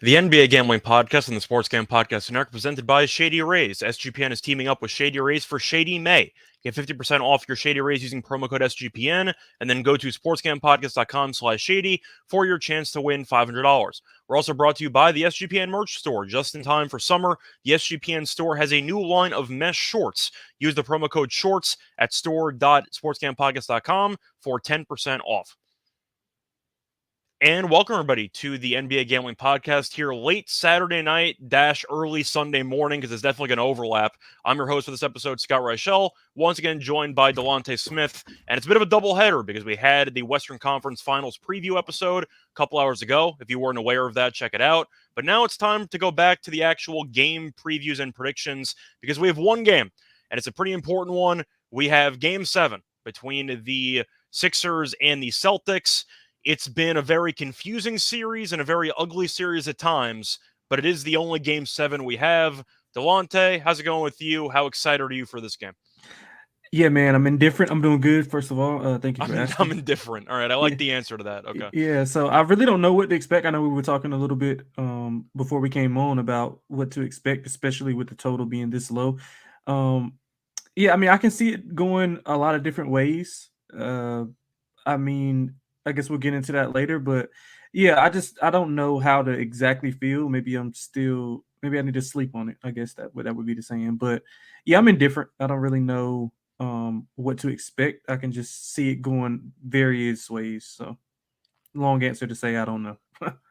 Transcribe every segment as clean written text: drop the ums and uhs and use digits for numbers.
The NBA Gambling Podcast and the Sports Gam Podcast Network presented by Shady Rays. SGPN is teaming up with Shady Rays for Shady May. Get 50% off your Shady Rays using promo code SGPN, and then go to sportsgampodcast.com/shady for your chance to win $500. We're also brought to you by the SGPN merch store. Just in time for summer, the SGPN store has a new line of mesh shorts. Use the promo code SHORTS at store.sportsgampodcast.com for 10% off. And welcome, everybody, to the NBA Gambling Podcast here late Saturday night - early Sunday morning, because it's definitely going to overlap. I'm your host for this episode, Scott Reichel, once again joined by Delonte Smith. And it's a bit of a doubleheader because we had the Western Conference Finals preview episode a couple hours ago. If you weren't aware of that, check it out. But now it's time to go back to the actual game previews and predictions, because we have one game, and it's a pretty important one. We have Game 7 between the Sixers and the Celtics. It's been a very confusing series and a very ugly series at times, but it is the only Game 7 we have. Delonte, how's it going with you? How excited are you for this game? Yeah, man, I'm indifferent. I'm doing good, first of all. Thank you for I'm asking. indifferent. All right, I Yeah, like the answer to that. Okay. yeah. So I really don't know what to expect. I know we were talking a little bit before we came on about what to expect, especially with the total being this low. Um, yeah, I mean, I can see it going a lot of different ways. I mean, I guess we'll get into that later, but yeah, I don't know how to exactly feel. Maybe I need to sleep on it. I guess that would be the saying. But yeah, I'm indifferent. I don't really know what to expect. I can just see it going various ways. So long answer to say I don't know.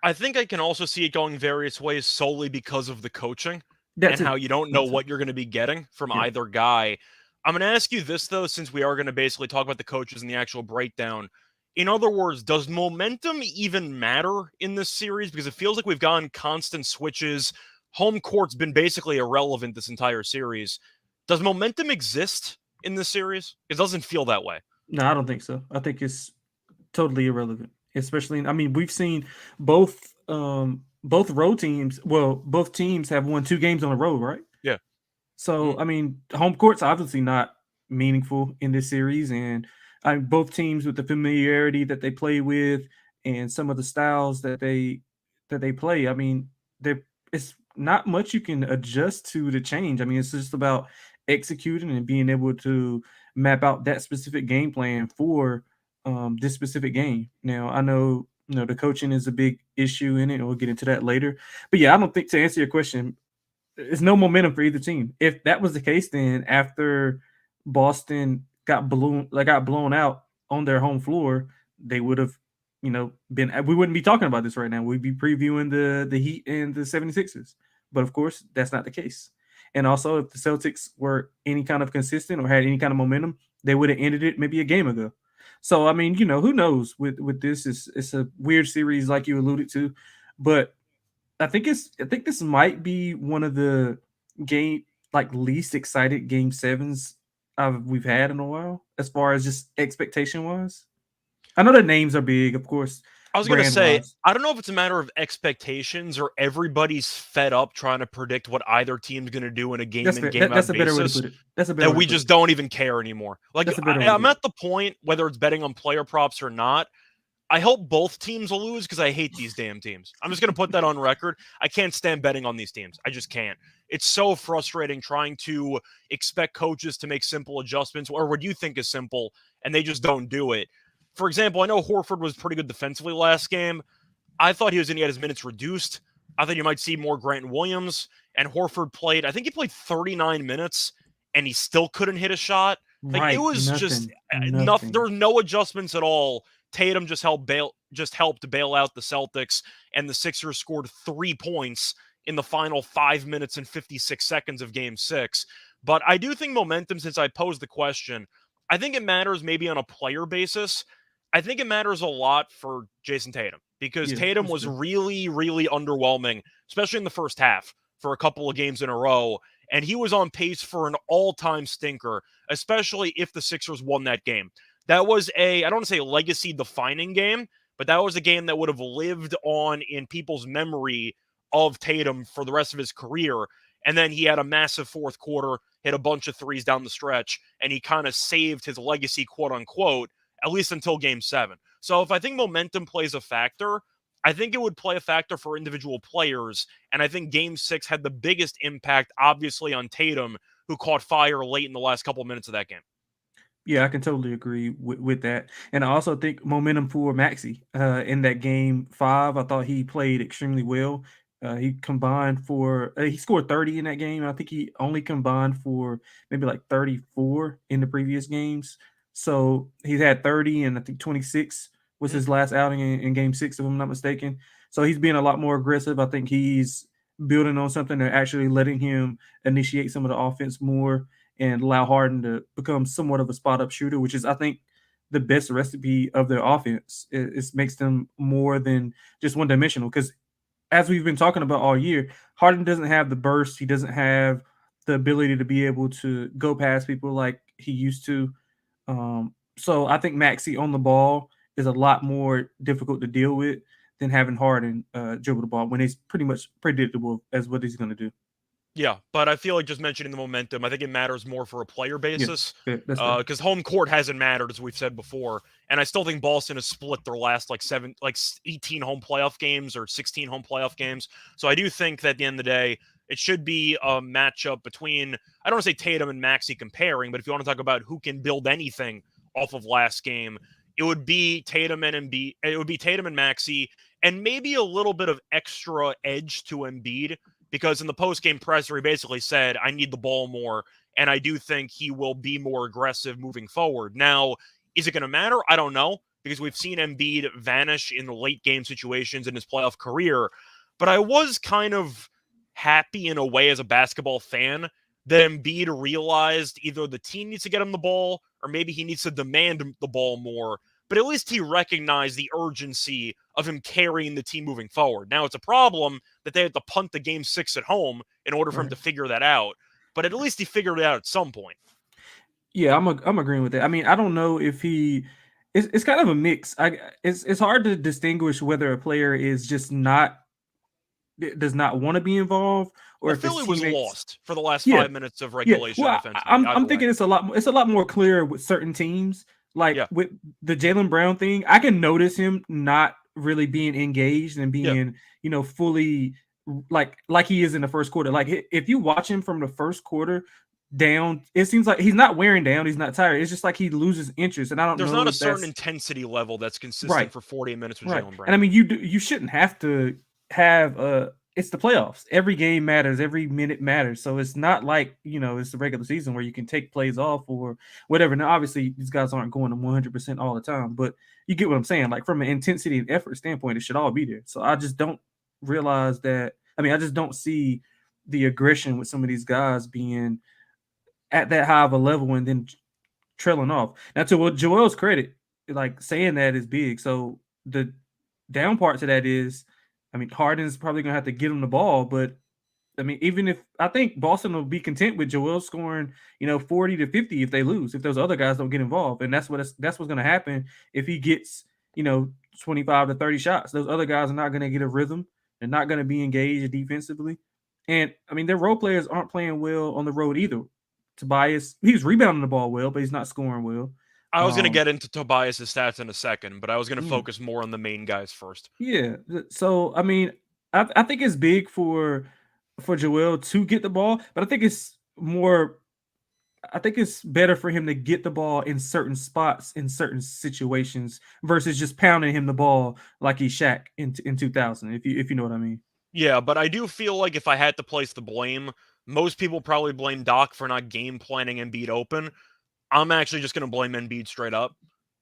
I think I can also see it going various ways solely because of the coaching That and how too. you don't know That too. what you're going to be getting from Yeah. either guy. I'm going to ask you this, though, since we are going to basically talk about the coaches and the actual breakdown. In other words, does momentum even matter in this series? Because it feels like we've gotten constant switches. Home court's been basically irrelevant this entire series. Does momentum exist in this series? It doesn't feel that way. No, I don't think so. I think it's totally irrelevant. Especially, I mean, we've seen both road teams. Well, both teams have won 2 games on the road, right? Yeah. So, Mm. I mean, home court's obviously not meaningful in this series, and both teams with the familiarity that they play with and some of the styles that they play. I mean, it's not much you can adjust to change. I mean, it's just about executing and being able to map out that specific game plan for this specific game. Now, I know the coaching is a big issue in it, and we'll get into that later. But yeah, I don't think, to answer your question, there's no momentum for either team. If that was the case, then after Boston got blown out on their home floor, they would have, been. We wouldn't be talking about this right now. We'd be previewing the Heat and the 76ers. But of course, that's not the case. And also, if the Celtics were any kind of consistent or had any kind of momentum, they would have ended it maybe a game ago. So I mean, who knows with this? It's a weird series, like you alluded to, but I think this might be one of the game least excited game sevens we've had in a while, as far as just expectation wise. I know the names are big, of course, I was going to brand say, wise. I don't know if it's a matter of expectations or everybody's fed up trying to predict what either team's going to do in a game That's in, fair. game That's out a better way to basis put it. That's a better that way to we put it. just don't even care anymore. Like, That's a better way to I'm put it. at the point, whether it's betting on player props or not, I hope both teams will lose because I hate these damn teams. I'm just going to put that on record. I can't stand betting on these teams. I just can't. It's so frustrating trying to expect coaches to make simple adjustments or what you think is simple, and they just don't do it. For example, I know Horford was pretty good defensively last game. I thought he was going to get his minutes reduced. I thought you might see more Grant Williams. And Horford played, I think he played 39 minutes and he still couldn't hit a shot. Like it Right. was just Nothing. nothing. There Nothing. were no adjustments at all. Tatum helped bail out the Celtics, and the Sixers scored 3 points in the final 5 minutes and 56 seconds of Game 6. But I do think momentum, since I posed the question, I think it matters maybe on a player basis. I think it matters a lot for Jason Tatum because Yeah, Tatum that's was true. really, really underwhelming, especially in the first half for a couple of games in a row. And he was on pace for an all-time stinker, especially if the Sixers won that game. That was I don't want to say legacy-defining game, but that was a game that would have lived on in people's memory of Tatum for the rest of his career. And then he had a massive fourth quarter, hit a bunch of threes down the stretch, and he kind of saved his legacy, quote unquote, at least until Game 7. So if I think momentum plays a factor, I think it would play a factor for individual players. And I think game 6 had the biggest impact, obviously, on Tatum, who caught fire late in the last couple of minutes of that game. Yeah, I can totally agree with that. And I also think momentum for Maxey in that game 5. I thought he played extremely well. He combined for he scored 30 in that game. I think he only combined for maybe like 34 in the previous games. So he's had 30 and I think 26 was his last outing in game 6, if I'm not mistaken. So he's being a lot more aggressive. I think he's building on something and actually letting him initiate some of the offense more and allow Harden to become somewhat of a spot up shooter, which is, I think, the best recipe of their offense. It makes them more than just one dimensional. Because as we've been talking about all year, Harden doesn't have the burst. He doesn't have the ability to be able to go past people like he used to. So I think Maxey on the ball is a lot more difficult to deal with than having Harden dribble the ball when he's pretty much predictable as what he's going to do. Yeah, but I feel like just mentioning the momentum, I think it matters more for a player Yeah, basis that's fair. because home court hasn't mattered, as we've said before. And I still think Boston has split their last like 18 home playoff games or 16 home playoff games. So I do think that at the end of the day, it should be a matchup between, I don't want to say Tatum and Maxey comparing, but if you want to talk about who can build anything off of last game, it would be Tatum and Embiid. It would be Tatum and Maxey, and maybe a little bit of extra edge to Embiid, because in the post-game presser, he basically said, I need the ball more, and I do think he will be more aggressive moving forward. Now, is it going to matter? I don't know, because we've seen Embiid vanish in the late-game situations in his playoff career, but I was kind of happy in a way as a basketball fan that Embiid realized either the team needs to get him the ball or maybe he needs to demand the ball more, but at least he recognized the urgency of him carrying the team moving forward. Now, it's a problem that they had to punt the game 6 at home in order for him Right. to figure that out, but at least he figured it out at some point. Yeah, I'm agreeing with that. I mean, I don't know if he it's kind of a mix. It's hard to distinguish whether a player is just not does not want to be involved or Well, if his Philly was teammates. lost for the last Yeah, 5 minutes of yeah. regulation Well, defensively, either I'm way. thinking it's a lot more clear with certain teams. Like Yeah, with the Jalen Brown thing, I can notice him not really being engaged and yeah. being, fully like he is in the first quarter. Like if you watch him from the first quarter down, it seems like he's not wearing down, he's not tired. It's just like he loses interest. And I don't There's know not a if certain that's intensity level that's consistent right. for 48 minutes with Right. Jalen And I Brown. mean you shouldn't have to have it's the playoffs. Every game matters, every minute matters. So it's not like, it's the regular season where you can take plays off or whatever. Now obviously these guys aren't going to 100% all the time, but you get what I'm saying. Like from an intensity and effort standpoint, it should all be there. So I just don't realize that. I mean, I just don't see the aggression with some of these guys being at that high of a level and then trailing off. Now, to Joel's credit, like saying that is big. So the down part to that is, I mean, Harden's probably gonna have to get him the ball, but I mean, even if I think Boston will be content with Joel scoring, 40 to 50 if they lose, if those other guys don't get involved, and that's what's gonna happen if he gets 25 to 30 shots. Those other guys are not gonna get a rhythm. They're not gonna be engaged defensively, and I mean, their role players aren't playing well on the road either. Tobias, he's rebounding the ball well, but he's not scoring well. I was going to Um, get into Tobias' stats in a second, but I was going to mm, focus more on the main guys first. yeah. So I mean, I think it's big for Joel to get the ball, but I think it's more. I think it's better for him to get the ball in certain spots in certain situations versus just pounding him the ball like he's Shaq in 2000. If you know what I mean. Yeah, but I do feel like if I had to place the blame, most people probably blame Doc for not game planning Embiid open. I'm actually just going to blame Embiid straight up.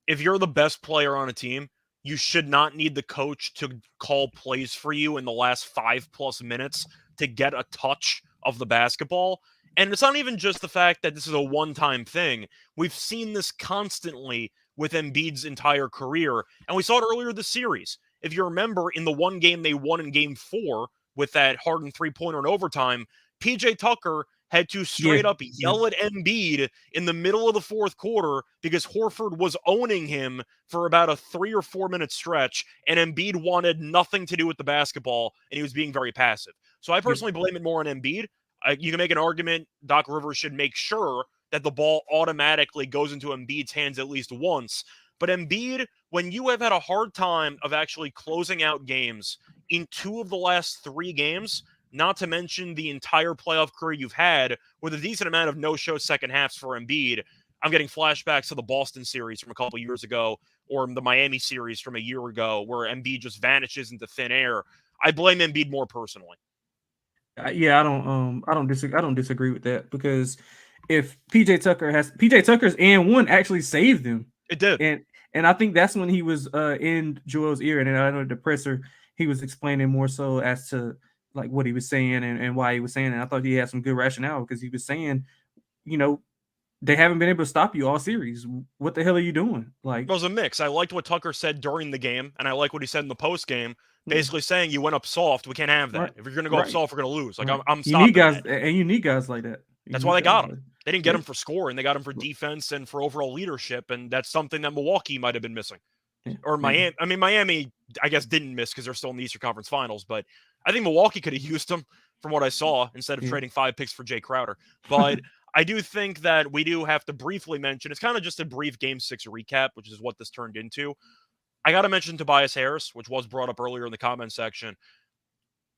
If you're the best player on a team, you should not need the coach to call plays for you in the last 5+ minutes to get a touch of the basketball. And it's not even just the fact that this is a one-time thing. We've seen this constantly with Embiid's entire career, and we saw it earlier this series. If you remember, in the one game they won in game 4 with that Harden three-pointer in overtime, PJ Tucker had to Yeah, straight up yeah, yell at Embiid in the middle of the fourth quarter because Horford was owning him for about a 3 or 4 minute stretch, and Embiid wanted nothing to do with the basketball, and he was being very passive. So I yeah. personally blame it more on Embiid. You can make an argument Doc Rivers should make sure that the ball automatically goes into Embiid's hands at least once. But Embiid, when you have had a hard time of actually closing out games in 2 of the last 3 games, not to mention the entire playoff career you've had with a decent amount of no-show second halves for Embiid, I'm getting flashbacks to the Boston series from a couple years ago or the Miami series from a year ago where Embiid just vanishes into thin air. I blame Embiid more personally. Yeah, I don't disagree with that, because if PJ Tucker's and one actually saved him, It did. And I think that's when he was in Joel's ear, and then I know the presser, he was explaining more so as to like what he was saying and why he was saying it. I thought he had some good rationale, because he was saying, you know, they haven't been able to stop you all series. What the hell are you doing? Like, It was a mix. I liked what Tucker said during the game, and I like what he said in the post game, yeah, basically saying you went up soft. We can't have that. right, If you're going to go up right, soft, we're going to lose. Like, right. I'm You need stopping guys, that. and you need guys like that. That's why they got him. They didn't get Yeah. him for scoring. They got him for defense and for overall leadership, and that's something that Milwaukee might have been missing. Yeah. Or Miami. I mean, Miami, I guess, didn't miss because they're still in the Eastern Conference Finals, but I think Milwaukee could have used him from what I saw instead of trading 5 picks for Jay Crowder. But I do think that we do have to briefly mention, it's kind of just a brief Game 6 recap, which is what this turned into. I got to mention Tobias Harris, which was brought up earlier in the comment section.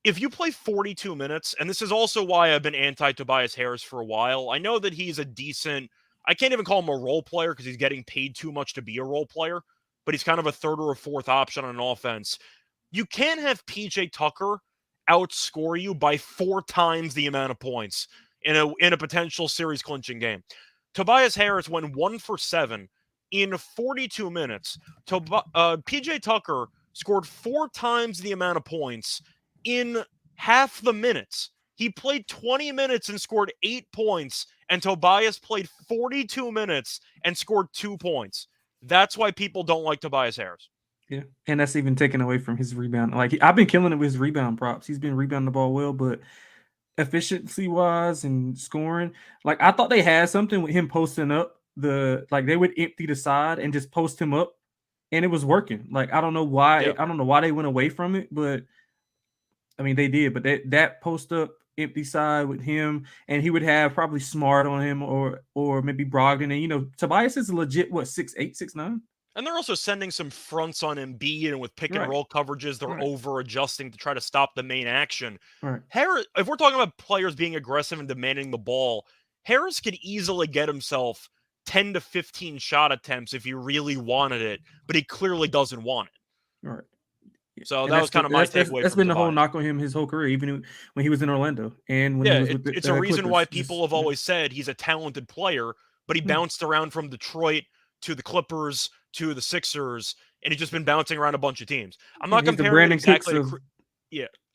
If you play 42 minutes, and this is also why I've been anti-Tobias Harris for a while, I know that he's a decent, I can't even call him a role player because he's getting paid too much to be a role player, but he's kind of a third or a fourth option on an offense. You can't have PJ Tucker outscore you by 4 times the amount of points in a potential series clinching game. Tobias Harris went 1 for 7 in 42 minutes. PJ Tucker scored 4 times the amount of points in half the minutes. He played 20 minutes and scored 8 points, and Tobias played 42 minutes and scored 2 points. That's why people don't like Tobias Harris. Yeah, and that's even taken away from his rebound. Like, I've been killing it with his rebound props. He's been rebounding the ball well, but efficiency-wise and scoring, like, I thought they had something with him posting up they would empty the side and just post him up, and it was working. Like, I don't know why. Yeah. I don't know why they went away from it, but I mean, they did. But that post up empty side with him, and he would have probably Smart on him or maybe Brogdon. And Tobias is a legit 6'8", 6'9". And they're also sending some fronts on Embiid, and with pick and Right. roll coverages, they're over adjusting to try to stop the main action. Right. Harris, if we're talking about players being aggressive and demanding the ball, Harris could easily get himself 10 to 15 shot attempts if he really wanted it, but he clearly doesn't want it. Right. So that was kind of my takeaway. That's been the whole knock on him his whole career, even when he was in Orlando and when he was with it's a reason Clippers. why people have always said he's a talented player, but he bounced around from Detroit to the Clippers to the Sixers, and he's just been bouncing around a bunch of teams. I'm not comparing it exactly to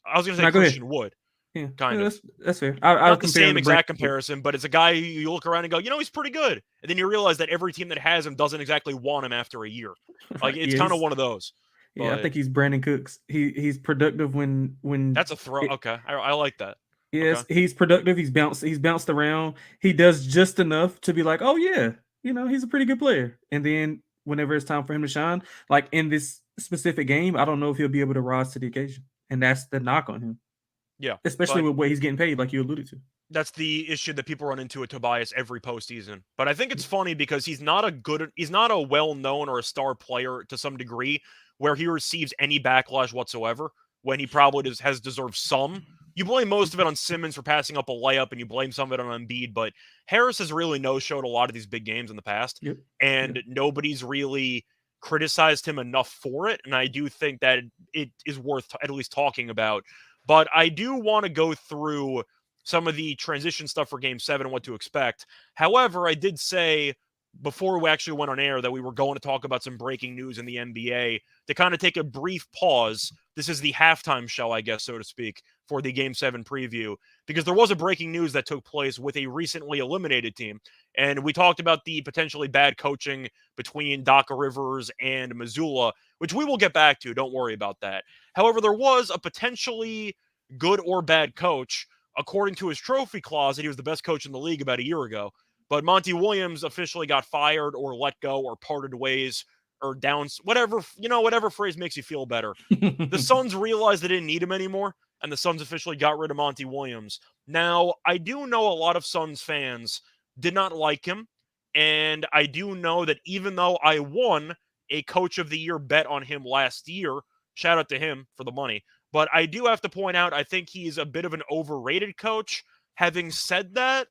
I was going to say Christian Wood. Yeah, kind of. That's fair. Not the same exact comparison, but it's a guy you look around and go, he's pretty good. And then you realize that every team that has him doesn't exactly want him after a year. Like, it's kind of one of those. Yeah, I think he's Brandon Cooks. He's productive when that's a throw. Okay, I like that. Yes, okay. He's productive. He's bounced around. He does just enough to be like, oh yeah, he's a pretty good player. And then whenever it's time for him to shine, like in this specific game, I don't know if he'll be able to rise to the occasion. And that's the knock on him. Yeah, especially with what he's getting paid, like you alluded to. That's the issue that people run into with Tobias every postseason. But I think it's funny because he's not a well-known or a star player to some degree where he receives any backlash whatsoever, when he probably has deserved some. You blame most of it on Simmons for passing up a layup, and you blame some of it on Embiid, but Harris has really no-showed a lot of these big games in the past, and nobody's really criticized him enough for it, and I do think that it is worth at least talking about. But I do want to go through some of the transition stuff for Game 7 and what to expect. However, I did say before we actually went on air that we were going to talk about some breaking news in the NBA to kind of take a brief pause. This is the halftime show, I guess, so to speak, for the Game 7 preview, because there was a breaking news that took place with a recently eliminated team. And we talked about the potentially bad coaching between Doc Rivers and Missoula, which we will get back to. Don't worry about that. However, there was a potentially good or bad coach. According to his trophy closet, he was the best coach in the league about a year ago. But Monty Williams officially got fired or let go or parted ways or down, whatever phrase makes you feel better. The Suns realized they didn't need him anymore, and the Suns officially got rid of Monty Williams. Now, I do know a lot of Suns fans did not like him, and I do know that even though I won a Coach of the Year bet on him last year. Shout out to him for the money. But I do have to point out, I think he's a bit of an overrated coach. Having said that,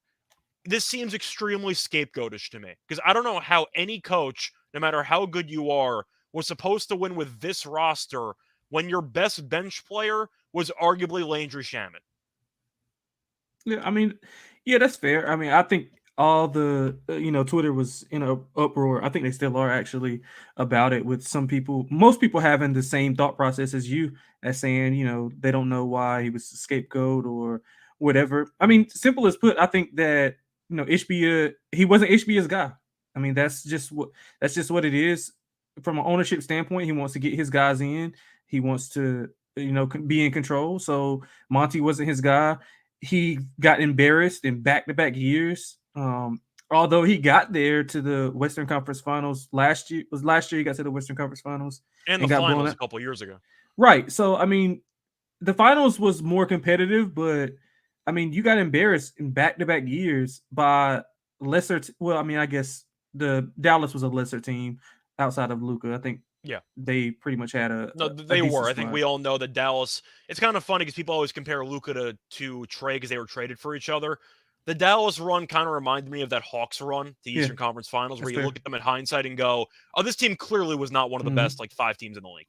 this seems extremely scapegoatish to me because I don't know how any coach, no matter how good you are, was supposed to win with this roster when your best bench player was arguably Landry Shamet. Yeah, I mean, yeah, that's fair. I mean, I think all the Twitter was in a uproar. I think they still are actually about it. With some people, most people having the same thought process as you, as saying they don't know why he was the scapegoat or whatever. I mean, simple as put, I think that Ishbia, he wasn't Ishbia's guy. I mean, that's just what it is. From an ownership standpoint, he wants to get his guys in. He wants to be in control. So Monty wasn't his guy. He got embarrassed in back-to-back years. Although he got there to the Western Conference Finals last year. He got to the Western Conference Finals and the got blown finals out a couple years ago. Right. So I mean, the finals was more competitive, but I mean, you got embarrassed in back-to-back years by lesser. Well, I mean, I guess the Dallas was a lesser team outside of Luka. I think Yeah. they pretty much had No, a they decent were. I think squad. we all know that Dallas. It's kind of funny because people always compare Luka to Trey because they were traded for each other. The Dallas run kind of reminded me of that Hawks run, the Yeah, Eastern Conference Finals, where that's you fair. look at them in hindsight and go, "Oh, this team clearly was not one of the best like 5 teams in the league."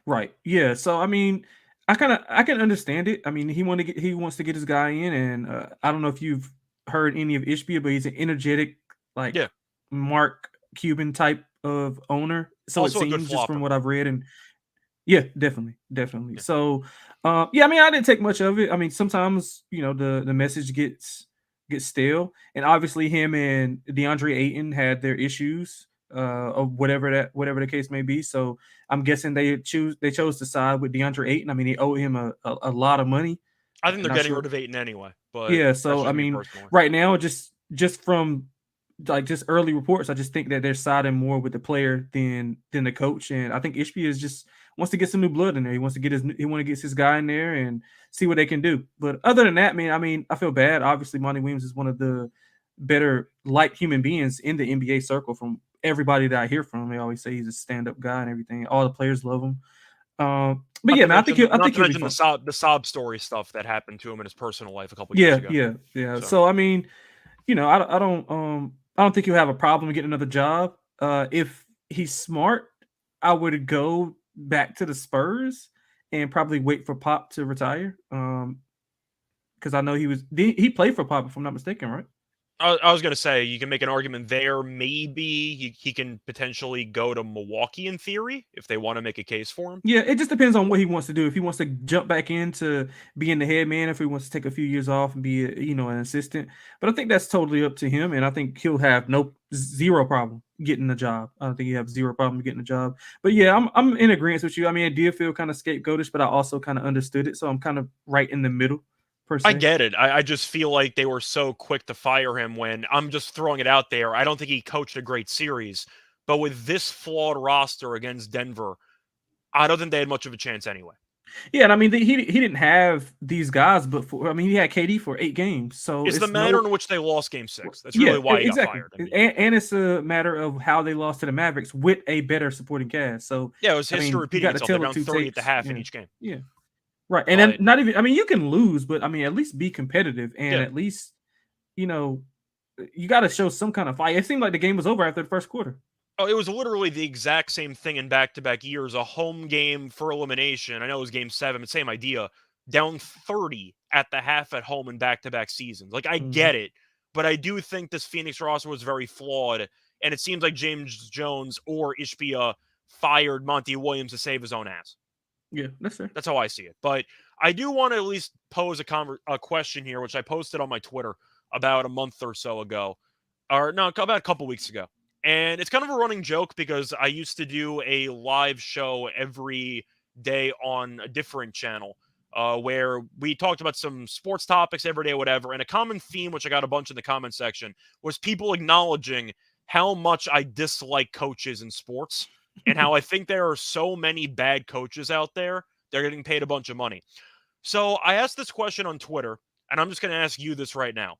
Right. Yeah. So I mean, I can understand it. I mean, he wants to get his guy in, and I don't know if you've heard any of Ishbia, but he's an energetic, like Yeah. Mark Cuban type of owner. So it Also a good seems, just from flopper. what I've read, and yeah, definitely. Yeah. So yeah, I mean, I didn't take much of it. I mean, sometimes the message gets stale, and obviously him and DeAndre Ayton had their issues of whatever the case may be. So I'm guessing they chose to side with DeAndre Ayton. I mean, they owe him a lot of money. I think they're Not getting sure. rid of Ayton anyway, but Yeah. that's So I just me mean, personally. right now, just from just early reports, I just think that they're siding more with the player than the coach, and I think Ishbia is just wants to get some new blood in there. He wants to get his guy in there and see what they can do. But other than that, man, I mean, I feel bad. Obviously, Monty Williams is one of the better light human beings in the NBA circle. From everybody that I hear from, they always say he's a stand-up guy and everything. All the players love him. But Not yeah, to man, mention, I not think to he'll be mention fine. the sob story stuff that happened to him in his personal life a couple years Yeah, ago. yeah. So I mean, I don't think he'll have a problem getting another job. If he's smart, I would go back to the Spurs and probably wait for Pop to retire. Because I know he played for Pop, if I'm not mistaken, right? I was going to say, you can make an argument there. Maybe he can potentially go to Milwaukee in theory if they want to make a case for him. Yeah, it just depends on what he wants to do. If he wants to jump back into being the head man, if he wants to take a few years off and be an assistant. But I think that's totally up to him, and I think he'll have zero problem getting a job. I don't think he'll have zero problem getting a job. But yeah, I'm in agreement with you. I mean, it did feel kind of scapegoatish, but I also kind of understood it, so I'm kind of right in the middle per I se. get it. I just feel like they were so quick to fire him when I'm just throwing it out there. I don't think he coached a great series, but with this flawed roster against Denver, I don't think they had much of a chance anyway. Yeah, and I mean he didn't have these guys, but I mean he had KD for 8 games, so It's the manner in which they lost Game 6. That's yeah, really why he got exactly. fired. I mean, And it's a matter of how they lost to the Mavericks with a better supporting cast. So yeah, it was I history mean, you repeating got to itself. They're tell it down two 30 at the takes. half in Yeah, each game. yeah, right. And then But not even. I mean, you can lose, but I mean, at least be competitive, and yeah, at least you know you got to show some kind of fight. It seemed like the game was over after the first quarter. oh, it was literally the exact same thing in back-to-back years. A home game for elimination. I know it was Game 7, but same idea. Down 30 at the half at home in back-to-back seasons. Like, I Mhm. get it, but I do think this Phoenix roster was very flawed, and it seems like James Jones or Ishbia fired Monty Williams to save his own ass. Yeah, that's fair. That's how I see it. But I do want to at least pose a question here, which I posted on my Twitter about a month or so ago, or no, about a couple weeks ago. And it's kind of a running joke because I used to do a live show every day on a different channel where we talked about some sports topics every day, whatever. And a common theme, which I got a bunch in the comment section, was people acknowledging how much I dislike coaches in sports and how I think there are so many bad coaches out there. They're getting paid a bunch of money. So I asked this question on Twitter, and I'm just going to ask you this right now.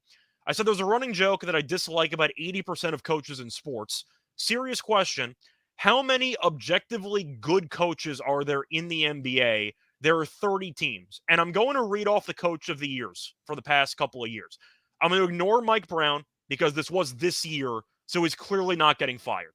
I said there's a running joke that I dislike about 80% of coaches in sports. Serious question. How many objectively good coaches are there in the NBA? There are 30 teams. And I'm going to read off the coach of the years for the past couple of years. I'm going to ignore Mike Brown because this was this year, so he's clearly not getting fired.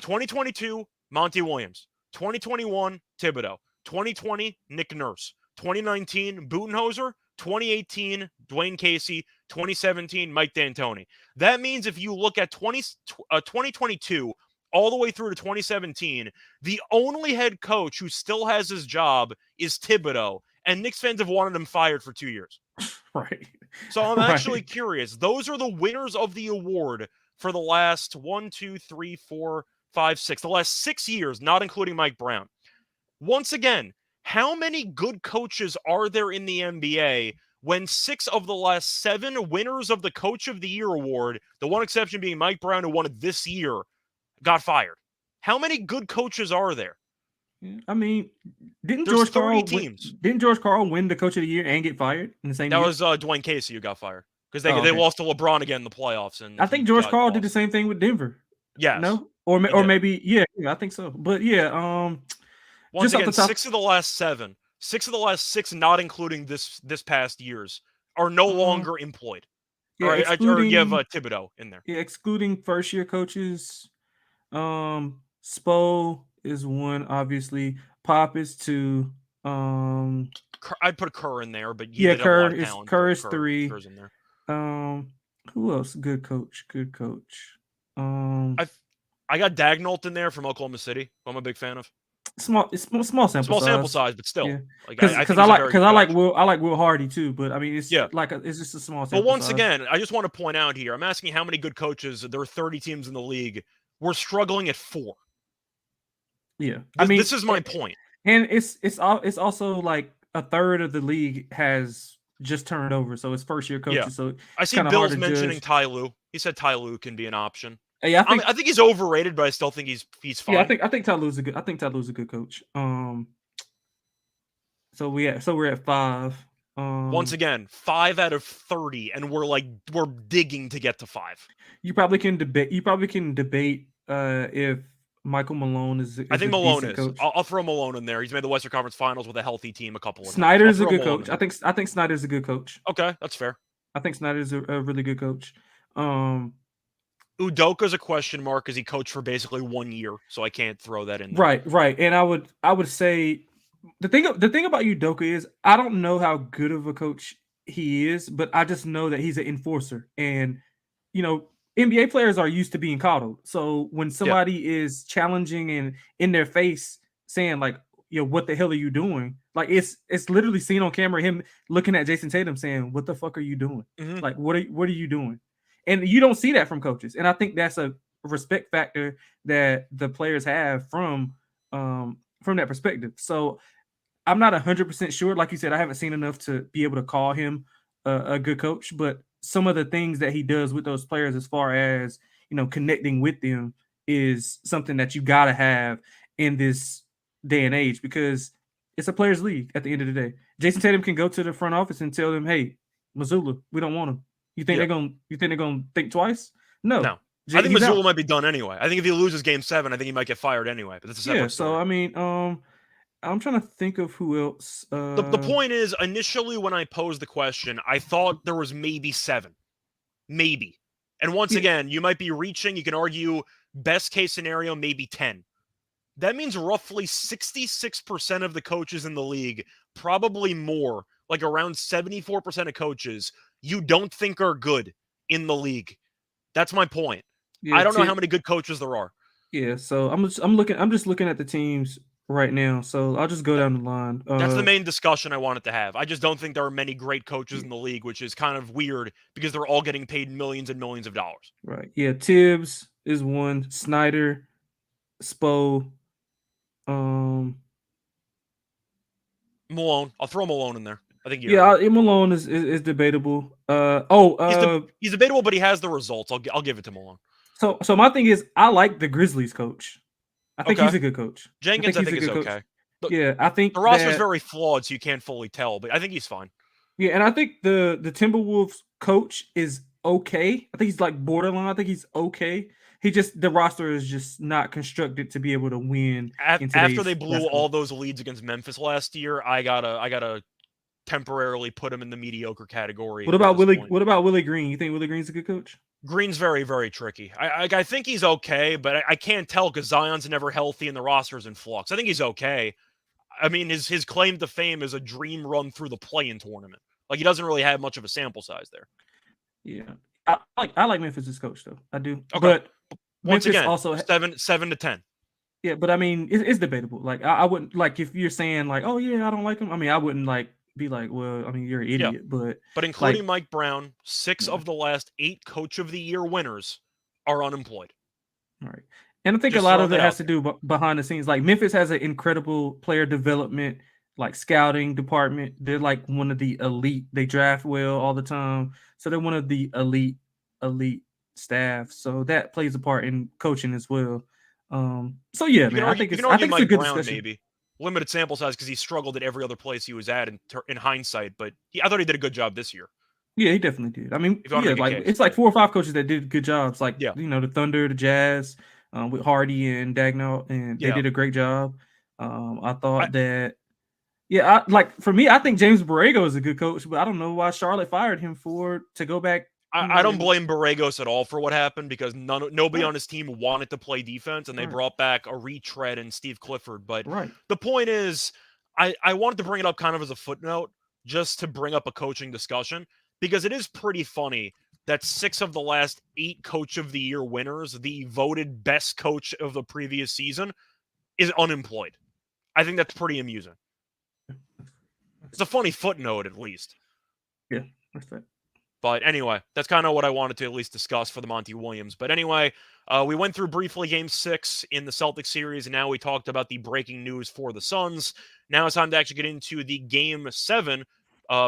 2022, Monty Williams. 2021, Thibodeau. 2020, Nick Nurse. 2019, Budenholzer. 2018, Dwayne Casey. 2017, Mike D'Antoni. That means if you look at 2022 all the way through to 2017, the only head coach who still has his job is Thibodeau, and Knicks fans have wanted him fired for 2 years. Right. So I'm actually curious. Those are the winners of the award for the last 1, 2, 3, 4, 5, 6, the last 6 years, not including Mike Brown. Once again, how many good coaches are there in the NBA when 6 of the last 7 winners of the Coach of the Year award, the one exception being Mike Brown, who won it this year, got fired? How many good coaches are there? I mean, didn't There's George Karl win the Coach of the Year and get fired in the same year? That was Dwayne Casey who got fired because they lost to LeBron again in the playoffs. And I think George Karl did the same thing with Denver. Yes. No? Or maybe, yeah, I think so. But yeah, once again, 6 of the last 7, 6 of the last 6, not including this past years, are no longer employed. Yeah, or you have Thibodeau in there. Yeah, excluding first year coaches. Spo is 1, obviously. Pop is 2. I'd put Kerr in there, but Kerr is 3. Kerr's in there. Who else? Good coach. I got Dagnall in there from Oklahoma City, who I'm a big fan of. Small sample size, but still, yeah. Because I like Will Hardy too, but I mean it's just a small sample. But once again, I just want to point out here, I'm asking how many good coaches. There are 30 teams in the league. We're struggling at 4. Yeah, this is my point. And it's also like a third of the league has just turned over, so it's first year coaches. Yeah. So I see Bill's mentioning Ty Lue. He said Ty Lue can be an option. Yeah, I think he's overrated, but I still think he's fine. Yeah, I think Ty Lue's a good coach. So we're at 5. Once again, 5 out of 30, and we're digging to get to 5. You probably can debate if Michael Malone is I think Malone is. Coach. I'll throw Malone in there. He's made the Western Conference Finals with a healthy team a couple of times. Snyder's a good coach. I think Snyder's a good coach. Okay, that's fair. I think Snyder's a really good coach. Udoka's a question mark because he coached for basically 1 year, so I can't throw that in there. Right. And I would say the thing about Udoka is I don't know how good of a coach he is, but I just know that he's an enforcer. And NBA players are used to being coddled. So when somebody is challenging and in their face saying like, what the hell are you doing? Like it's literally seen on camera him looking at Jason Tatum saying, "What the fuck are you doing? Mm-hmm. Like what are you doing?" And you don't see that from coaches. And I think that's a respect factor that the players have from that perspective. So I'm not 100% sure. Like you said, I haven't seen enough to be able to call him a good coach, but some of the things that he does with those players as far as, connecting with them is something that you got to have in this day and age because it's a players' league at the end of the day. Jason Tatum can go to the front office and tell them, "Hey, Mazzulla, we don't want him." You think they're gonna think twice? No. I think Mazzulla might be done anyway. I think if he loses Game 7, I think he might get fired anyway. But that's a separate story. So I mean, I'm trying to think of who else. The point is, initially when I posed the question, I thought there was maybe 7, maybe. And once again, you might be reaching. You can argue best case scenario, maybe 10. That means roughly 66% of the coaches in the league, probably more, like around 74% of coaches, you don't think are good in the league. That's my point. Yeah, I don't know how many good coaches there are. Yeah, so I'm just looking at the teams right now. So I'll just go down the line. That's the main discussion I wanted to have. I just don't think there are many great coaches in the league, which is kind of weird because they're all getting paid millions and millions of dollars. Right. Yeah, Tibbs is 1, Snyder, Spo, Malone. I'll throw Malone in there. I think Malone is debatable. He's debatable, but he has the results. I'll give it to Malone. So my thing is, I like the Grizzlies coach. I think he's a good coach. Jenkins, I think is okay. But yeah, I think the roster is very flawed, so you can't fully tell. But I think he's fine. Yeah, and I think the Timberwolves coach is okay. I think he's like borderline. I think he's okay. The roster is just not constructed to be able to win in After they today's blew basketball. all those leads against Memphis last year, I gotta temporarily put him in the mediocre category at this point. What about Willie Green? You think Willie Green's a good coach? Green's very, very tricky. I think he's okay, but I can't tell because Zion's never healthy and the roster's in flux. I think he's okay. I mean, his claim to fame is a dream run through the play-in tournament. Like he doesn't really have much of a sample size there. Yeah, I like Memphis's coach though. I do, Okay. but Once Memphis again, also 7 to 10. yeah. But I mean, it's debatable. Like I wouldn't like if you're saying like, oh yeah, I don't like him. I mean, I wouldn't like be like, well, I mean, you're an Yeah. idiot. But But including like, Mike Brown, 6 yeah, of the last 8 Coach of the Year winners are unemployed. all right. And I think a Just lot throwing of that it has out to there. do behind the scenes. Like Memphis has an incredible player development, like scouting department. They're like one of the elite. They draft well all the time, so they're one of the elite staff. So that plays a part in coaching as well. So yeah, man, You can I argue think it's a Mike good Brown discussion. maybe. Limited sample size because he struggled at every other place he was at in hindsight, but I thought he did a good job this year. Yeah, he definitely did. I mean, If you want to yeah, make a like case, it's like 4 or 5 coaches that did good jobs. Like yeah, the Thunder, the Jazz, with Hardy and Dagnall, and they yeah. did a great job. I I, thought that, yeah, for me, I think James Borrego is a good coach, but I don't know why Charlotte fired him to go back. I don't And blame Borregos at all for what happened because nobody right, on his team wanted to play defense, and they right, brought back a retread in Steve Clifford. But right. the point is, I wanted to bring it up kind of as a footnote, just to bring up a coaching discussion, because it is pretty funny that 6 of the last 8 Coach of the Year winners, the voted best coach of the previous season, is unemployed. I think that's pretty amusing. It's a funny footnote, at least. Yeah, that's that. But anyway, that's kind of what I wanted to at least discuss for the Monty Williams. But anyway, we went through briefly Game 6 in the Celtics series, and now we talked about the breaking news for the Suns. Now it's time to actually get into the Game 7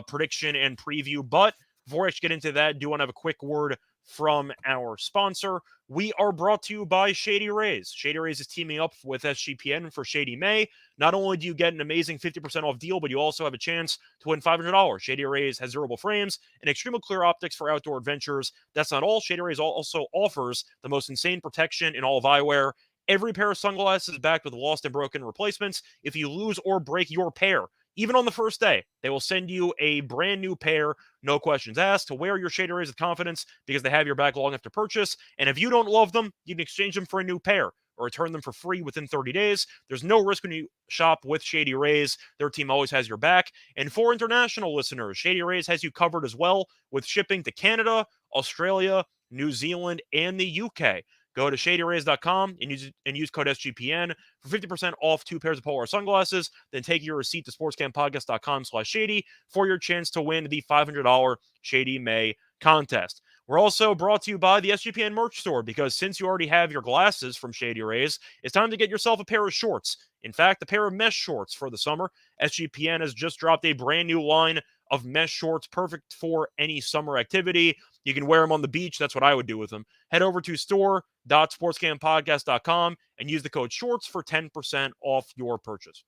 prediction and preview. But before I actually get into that, I do want to have a quick word from our sponsor. We are brought to you by Shady Rays. Shady Rays is teaming up with SGPN for Shady May. Not only do you get an amazing 50% off deal, but you also have a chance to win $500. Shady Rays has durable frames and extremely clear optics for outdoor adventures. That's not all. Shady Rays also offers the most insane protection in all of eyewear. Every pair of sunglasses is backed with lost and broken replacements. If you lose or break your pair, even on the first day, they will send you a brand new pair, no questions asked, to wear your Shady Rays with confidence because they have your back long after purchase. And if you don't love them, you can exchange them for a new pair or return them for free within 30 days. There's no risk when you shop with Shady Rays. Their team always has your back. And for international listeners, Shady Rays has you covered as well with shipping to Canada, Australia, New Zealand, and the UK. Go to shadyrays.com and use code SGPN for 50% off 2 pairs of Polar sunglasses. Then take your receipt to sportscampodcast.com/shady for your chance to win the $500 Shady May contest. We're also brought to you by the SGPN merch store because since you already have your glasses from Shady Rays, it's time to get yourself a pair of shorts. In fact, a pair of mesh shorts for the summer. SGPN has just dropped a brand new line of mesh shorts, perfect for any summer activity. You can wear them on the beach. That's what I would do with them. Head over to store.sportscampodcast.com and use the code SHORTS for 10% off your purchase.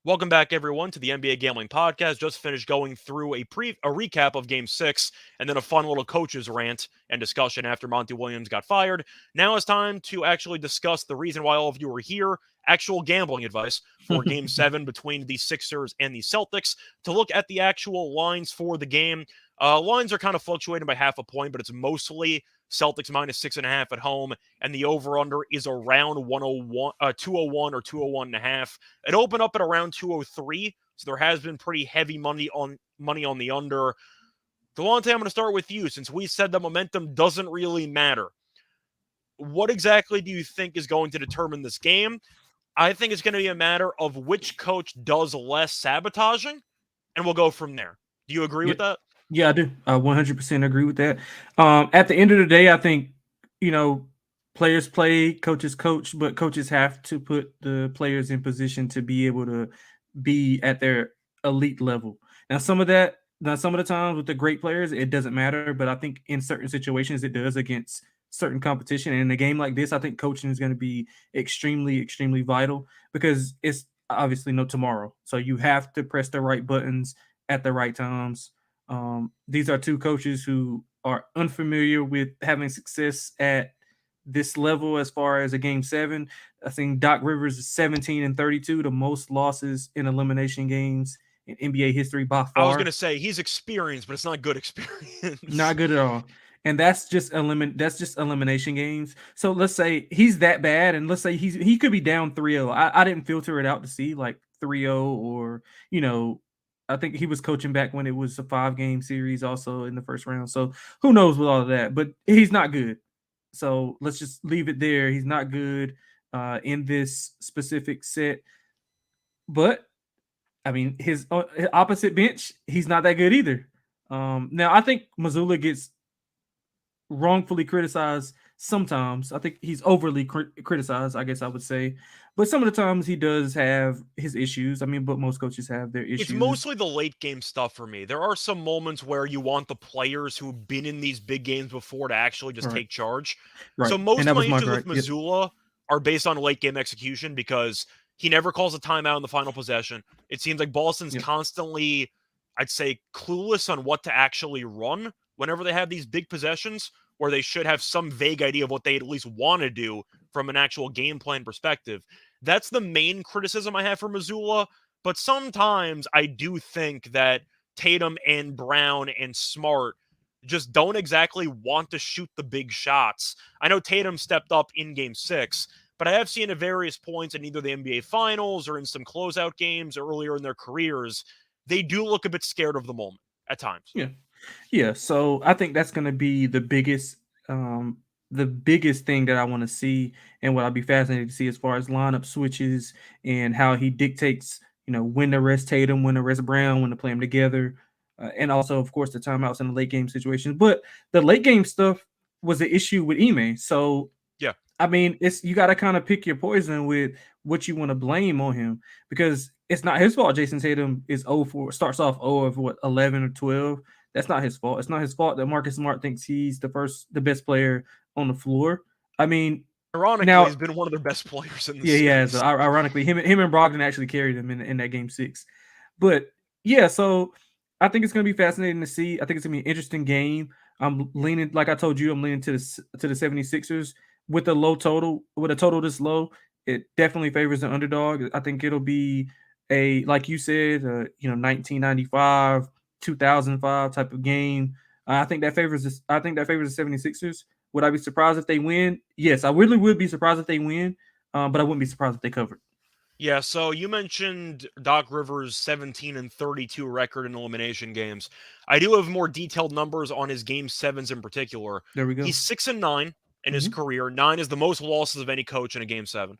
Welcome back, everyone, to the NBA Gambling Podcast. Just finished going through a recap of Game 6 and then a fun little coaches rant and discussion after Monty Williams got fired. Now it's time to actually discuss the reason why all of you are here, actual gambling advice for Game 7 between the Sixers and the Celtics, to look at the actual lines for the game. Lines are kind of fluctuating by half a point, but it's mostly Celtics minus 6.5 at home, and the over-under is around 201 or 201.5. It opened up at around 203, so there has been pretty heavy money on the under. Delonte, I'm going to start with you, since we said that momentum doesn't really matter. What exactly do you think is going to determine this game? I think it's going to be a matter of which coach does less sabotaging, and we'll go from there. Do you agree Yeah, with that? yeah, I do. I 100% agree with that. At the end of the day, I think players play, coaches coach, but coaches have to put the players in position to be able to be at their elite level. Now some of the times with the great players, it doesn't matter, but I think in certain situations it does against certain competition. And in a game like this, I think coaching is going to be extremely, extremely vital because it's obviously no tomorrow. So you have to press the right buttons at the right times. These are two coaches who are unfamiliar with having success at this level as far as a game 7. I think Doc Rivers is 17-32, the most losses in elimination games in NBA history by I was gonna far. say he's experienced, but it's not good experience. Not good at all. And that's just elimination games. So let's say he's that bad, and let's say he could be down 3-0. I didn't filter it out to see like 3-0, or I think he was coaching back when it was a 5-game series also in the first round. So who knows with all of that, but he's not good. So let's just leave it there. He's not good in this specific set. But I mean, his opposite bench, he's not that good either. Now I think Missoula gets wrongfully criticized sometimes. I think he's overly criticized, I guess I would say. But some of the times he does have his issues. I mean, but most coaches have their It's issues. mostly the late game stuff for me. There are some moments where you want the players who've been in these big games before to actually just Right. take charge. Right. So And most that of my was my issues gripe. with Yep. Missoula are based on late game execution because he never calls a timeout in the final possession. It seems like Boston's Yep. constantly, I'd say, clueless on what to actually run whenever they have these big possessions where they should have some vague idea of what they at least want to do from an actual game plan perspective. That's the main criticism I have for Missoula. But sometimes I do think that Tatum and Brown and Smart just don't exactly want to shoot the big shots. I know Tatum stepped up in game 6, but I have seen at various points in either the NBA Finals or in some closeout games earlier in their careers, they do look a bit scared of the moment at times. Yeah. Yeah. So I think that's gonna be the biggest thing that I want to see, and what I'll be fascinated to see as far as lineup switches and how he dictates, when to rest Tatum, when to rest Brown, when to play them together, and also, of course, the timeouts in the late game situations. But the late game stuff was an issue with Ime. So Yeah. I mean, it's you got to kind of pick your poison with what you want to blame on him, because it's not his fault. Jason Tatum is 0 for starts off 0 of what 11 or 12. That's not his fault. It's not his fault that Marcus Smart thinks he's the best player on the floor. I mean, Ironically, now he's been one of their best players in the yeah, he has. series. Ironically, him and Brogdon actually carried him in that game 6. But yeah, so I think it's going to be fascinating to see. I think it's going to be an interesting game. I'm leaning, like I told you, I'm leaning to the 76ers with a low total. With a total this low, it definitely favors the underdog. I think it'll be like you said, 1995, 2005 type of game. I think that favors this. I think that favors the 76ers. Would I be surprised if they win? Yes, I really would be surprised if they win, but I wouldn't be surprised if they covered. Yeah, so you mentioned Doc Rivers' 17-32 record in elimination games. I do have more detailed numbers on his game 7s in particular. There we go. He's 6-9 in his Mhm. career. 9 is the most losses of any coach in a game 7.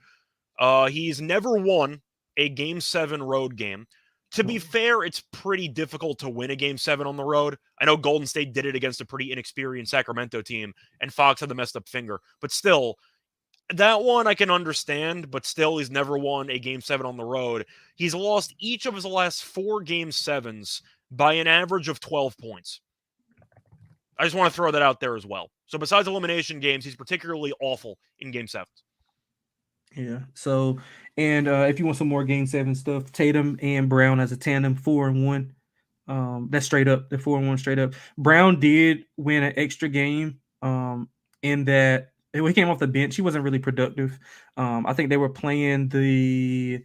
He's never won a game 7 road game. To be Oh, fair, it's pretty difficult to win a game 7 on the road. I know Golden State did it against a pretty inexperienced Sacramento team, and Fox had the messed up finger. But still, that one I can understand, but still, he's never won a game 7 on the road. He's lost each of his last 4 game 7s by an average of 12 points. I just want to throw that out there as well. So, besides elimination games, he's particularly awful in game 7s. yeah. So, and if you want some more Game 7 stuff, Tatum and Brown as a tandem, 4-1. That's straight up. They're 4-1 straight up. Brown did win an extra game. In that he came off the bench. He wasn't really productive. I think they were playing the.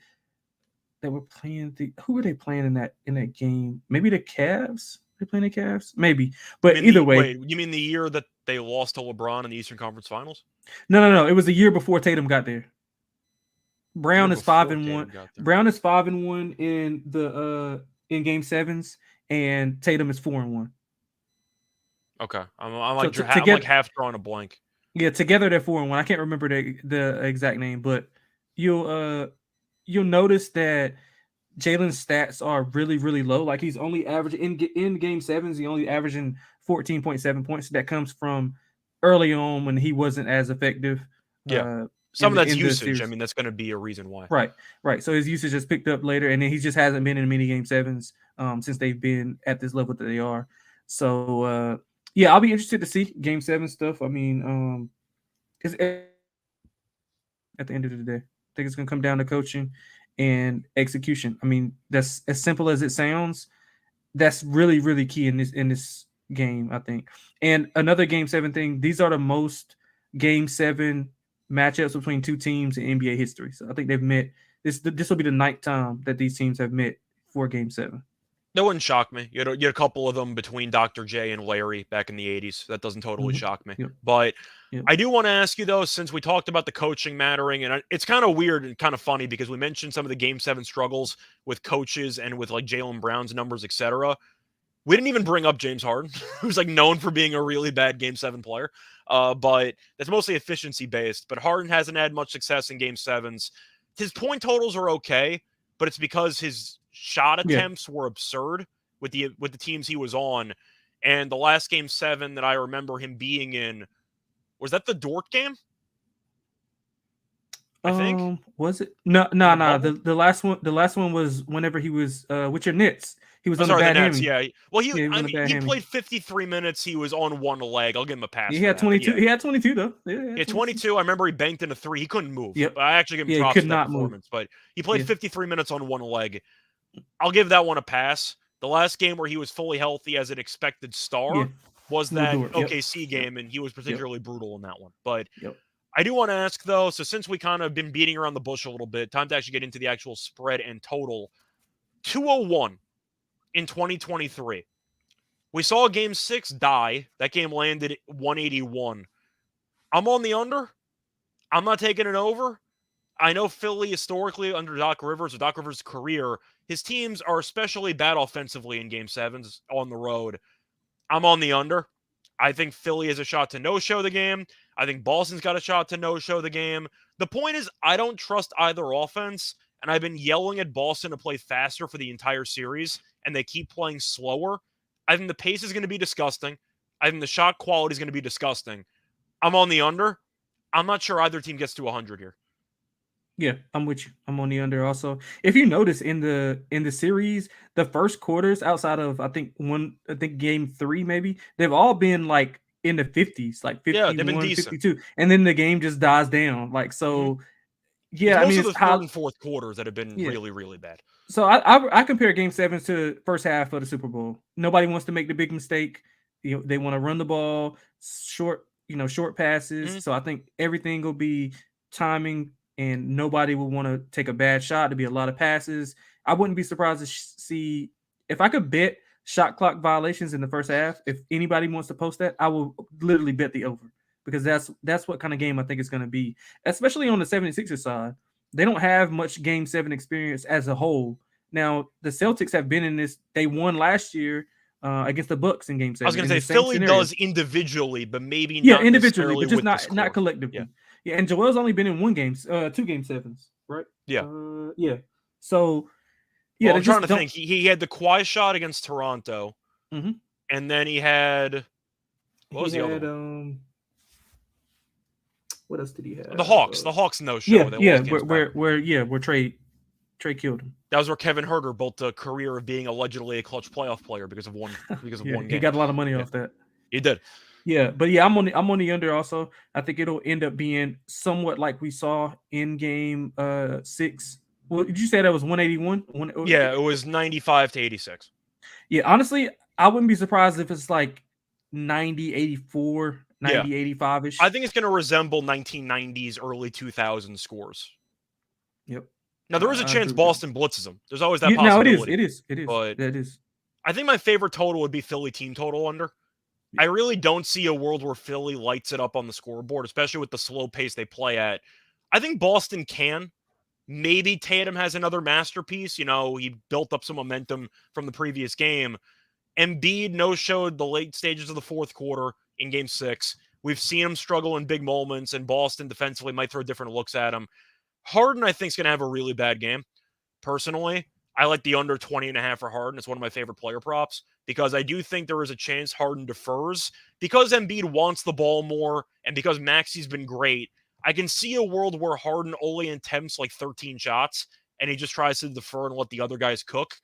Who were they playing in that game? Maybe the Cavs. They playing the Cavs, maybe. But either way, Wait, you mean the year that they lost to LeBron in the Eastern Conference Finals? no. It was a year before Tatum got there. Year Brown is five before and Tatum one. got there. Brown is 5-1 in the in game 7s, and Tatum is 4-1. Okay, I'm So like I'm like together, half drawing a blank. yeah, together they're 4-1. I can't remember the exact name, but you'll you'll notice that Jalen's stats are really, really low. Like he's only averaging in game 7s, he only averaging 14.7 points. That comes from early on when he wasn't as effective Yeah, in some of the that's in the usage. I series. mean, that's going to be a reason why. Right, right. So his usage has picked up later, and then he just hasn't been in many game 7s since they've been at this level that they are. So yeah, I'll be interested to see game 7 stuff. I mean, it's at the end of the day, I think it's gonna come down to coaching and execution. I mean, that's as simple as it sounds. That's really, really key in this game, I think. And another Game 7 thing, these are the most Game 7 matchups between two teams in NBA history. So I think they've met. This will be the ninth time that these teams have met for Game 7. That wouldn't shock me. You had a couple of them between Dr. J and Larry back in the 80s. That doesn't totally shock me. Yep. But Yep. I do want to ask you, though, since we talked about the coaching mattering, and it's kind of weird and kind of funny because we mentioned some of the Game 7 struggles with coaches and with like Jaylen Brown's numbers, etc. We didn't even bring up James Harden, who's like known for being a really bad Game 7 player. But that's mostly efficiency based. But Harden hasn't had much success in Game 7s. His point totals are okay, but it's because his shot attempts were absurd with the teams he was on. And the last Game 7 that I remember him being in, was that the Dort game? I think. Was it? No. The last one was whenever he was with your Nets. He was on the bad Nets, hammy. yeah. Well, he hammy. played 53 minutes. He was on one leg. I'll give him a pass. He had 22. He had 22 though. Yeah, 22. I remember he banked in a 3. He couldn't move. Yep. I actually give him props for that performance. But he played 53 minutes on one leg. I'll give that one a pass. The last game where he was fully healthy as an expected star was that OKC game, and he was particularly brutal in that one. But I do want to ask, though, so since we kind of been beating around the bush a little bit, time to actually get into the actual spread and total. 201 in 2023. We saw Game 6 die. That game landed 181. I'm on the under. I'm not taking it over. I know Philly historically under Doc Rivers, or Doc Rivers' career, his teams are especially bad offensively in Game 7s on the road. I'm on the under. I think Philly has a shot to no-show the game. I think Boston's got a shot to no-show the game. The point is, I don't trust either offense, and I've been yelling at Boston to play faster for the entire series, and they keep playing slower. I think the pace is going to be disgusting. I think the shot quality is going to be disgusting. I'm on the under. I'm not sure either team gets to 100 here. Yeah, I'm with you. I'm on the under also. If you notice in the series, the first quarters outside of I think Game 3 maybe, they've all been like in the 50s, like 51, 52. And then the game just dies down. Like so Yeah, it's the third and fourth quarters that have been really, really bad. So I compare Game 7s to first half of the Super Bowl. Nobody wants to make the big mistake. They want to run the ball, short passes. So I think everything will be timing, and nobody will want to take a bad shot. There'll be a lot of passes. I wouldn't be surprised to see if I could bet shot clock violations in the first half. If anybody wants to post that, I will literally bet the over, because that's what kind of game I think it's going to be, especially on the 76ers side. They don't have much Game 7 experience as a whole. Now, the Celtics have been in this. They won last year against the Bucks in Game 7. I was going to say Philly does individually, but maybe not individually, but just not collectively. Yeah, and Joel's only been in 2 Game 7s, right? Yeah. So, yeah, I'm trying to think. He had the Kawhi shot against Toronto, and then he had what was the other one? What else did he have? The Hawks. The Hawks no show. Where Trey killed him. That was where Kevin Huerter built a career of being allegedly a clutch playoff player because of one game. He got a lot of money off that. He did. Yeah, but yeah, I'm on the under also. I think it'll end up being somewhat like we saw in Game 6. Well, did you say that was 181? Yeah, it was 95 to 86. Yeah, honestly, I wouldn't be surprised if it's like 90, 84, 90, 85-ish. I think it's going to resemble 1990s, early 2000s scores. Yep. Now, there is a chance Boston blitzes them. There's always that possibility. No, it is. But it is. I think my favorite total would be Philly team total under. I really don't see a world where Philly lights it up on the scoreboard, especially with the slow pace they play at. I think Boston can. Maybe Tatum has another masterpiece. He built up some momentum from the previous game. Embiid no-showed the late stages of the fourth quarter in Game 6. We've seen him struggle in big moments, and Boston defensively might throw different looks at him. Harden, I think, is going to have a really bad game. Personally, I like the under 20.5 for Harden. It's one of my favorite player props because I do think there is a chance Harden defers. Because Embiid wants the ball more and because Maxi's been great, I can see a world where Harden only attempts like 13 shots and he just tries to defer and let the other guys cook.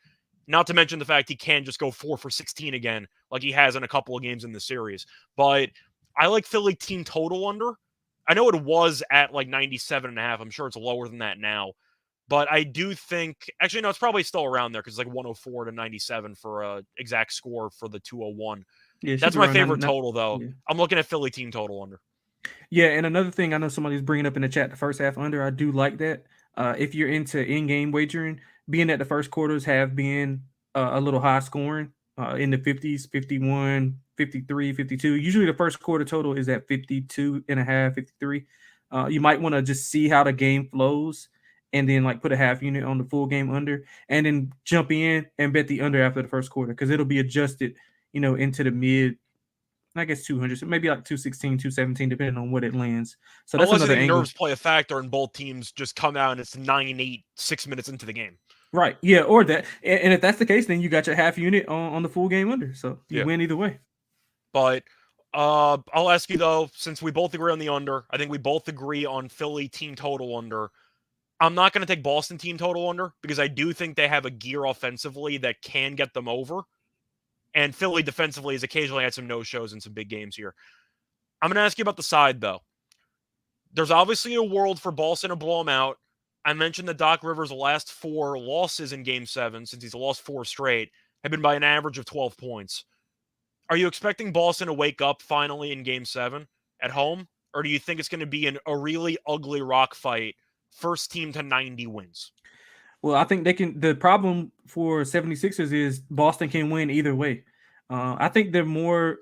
Not to mention the fact he can just go 4 for 16 again like he has in a couple of games in the series. But I like Philly team total under. I know it was at like 97.5. I'm sure it's lower than that now. But I do think, it's probably still around there because it's like 104 to 97 for an exact score for the 201. Yeah, it should That's be my around favorite total, though. yeah. I'm looking at Philly team total under. Yeah, and another thing I know somebody's bringing up in the chat, the first half under, I do like that. If you're into in-game wagering, being that the first quarters have been a little high scoring in the 50s, 51, 53, 52. Usually the first quarter total is at 52 and a half, 53. You might want to just see how the game flows and then like put a half unit on the full game under and then jump in and bet the under after the first quarter because it'll be adjusted, into the mid, I guess 200, so maybe like 216, 217, depending on what it lands. So that's Unless you another think angle. nerves play a factor and both teams just come out and it's 9-8, 6 minutes into the game. Right. Yeah. Or that. And if that's the case, then you got your half unit on the full game under. So you win either way. But I'll ask you, though, since we both agree on the under, I think we both agree on Philly team total under. I'm not going to take Boston team total under because I do think they have a gear offensively that can get them over. And Philly defensively has occasionally had some no-shows in some big games here. I'm going to ask you about the side, though. There's obviously a world for Boston to blow them out. I mentioned that Doc Rivers' last 4 losses in Game 7, since he's lost 4 straight, have been by an average of 12 points. Are you expecting Boston to wake up finally in Game 7 at home? Or do you think it's going to be a really ugly rock fight, first team to 90 wins? Well, I think they can. The problem for 76ers is Boston can win either way. I think the more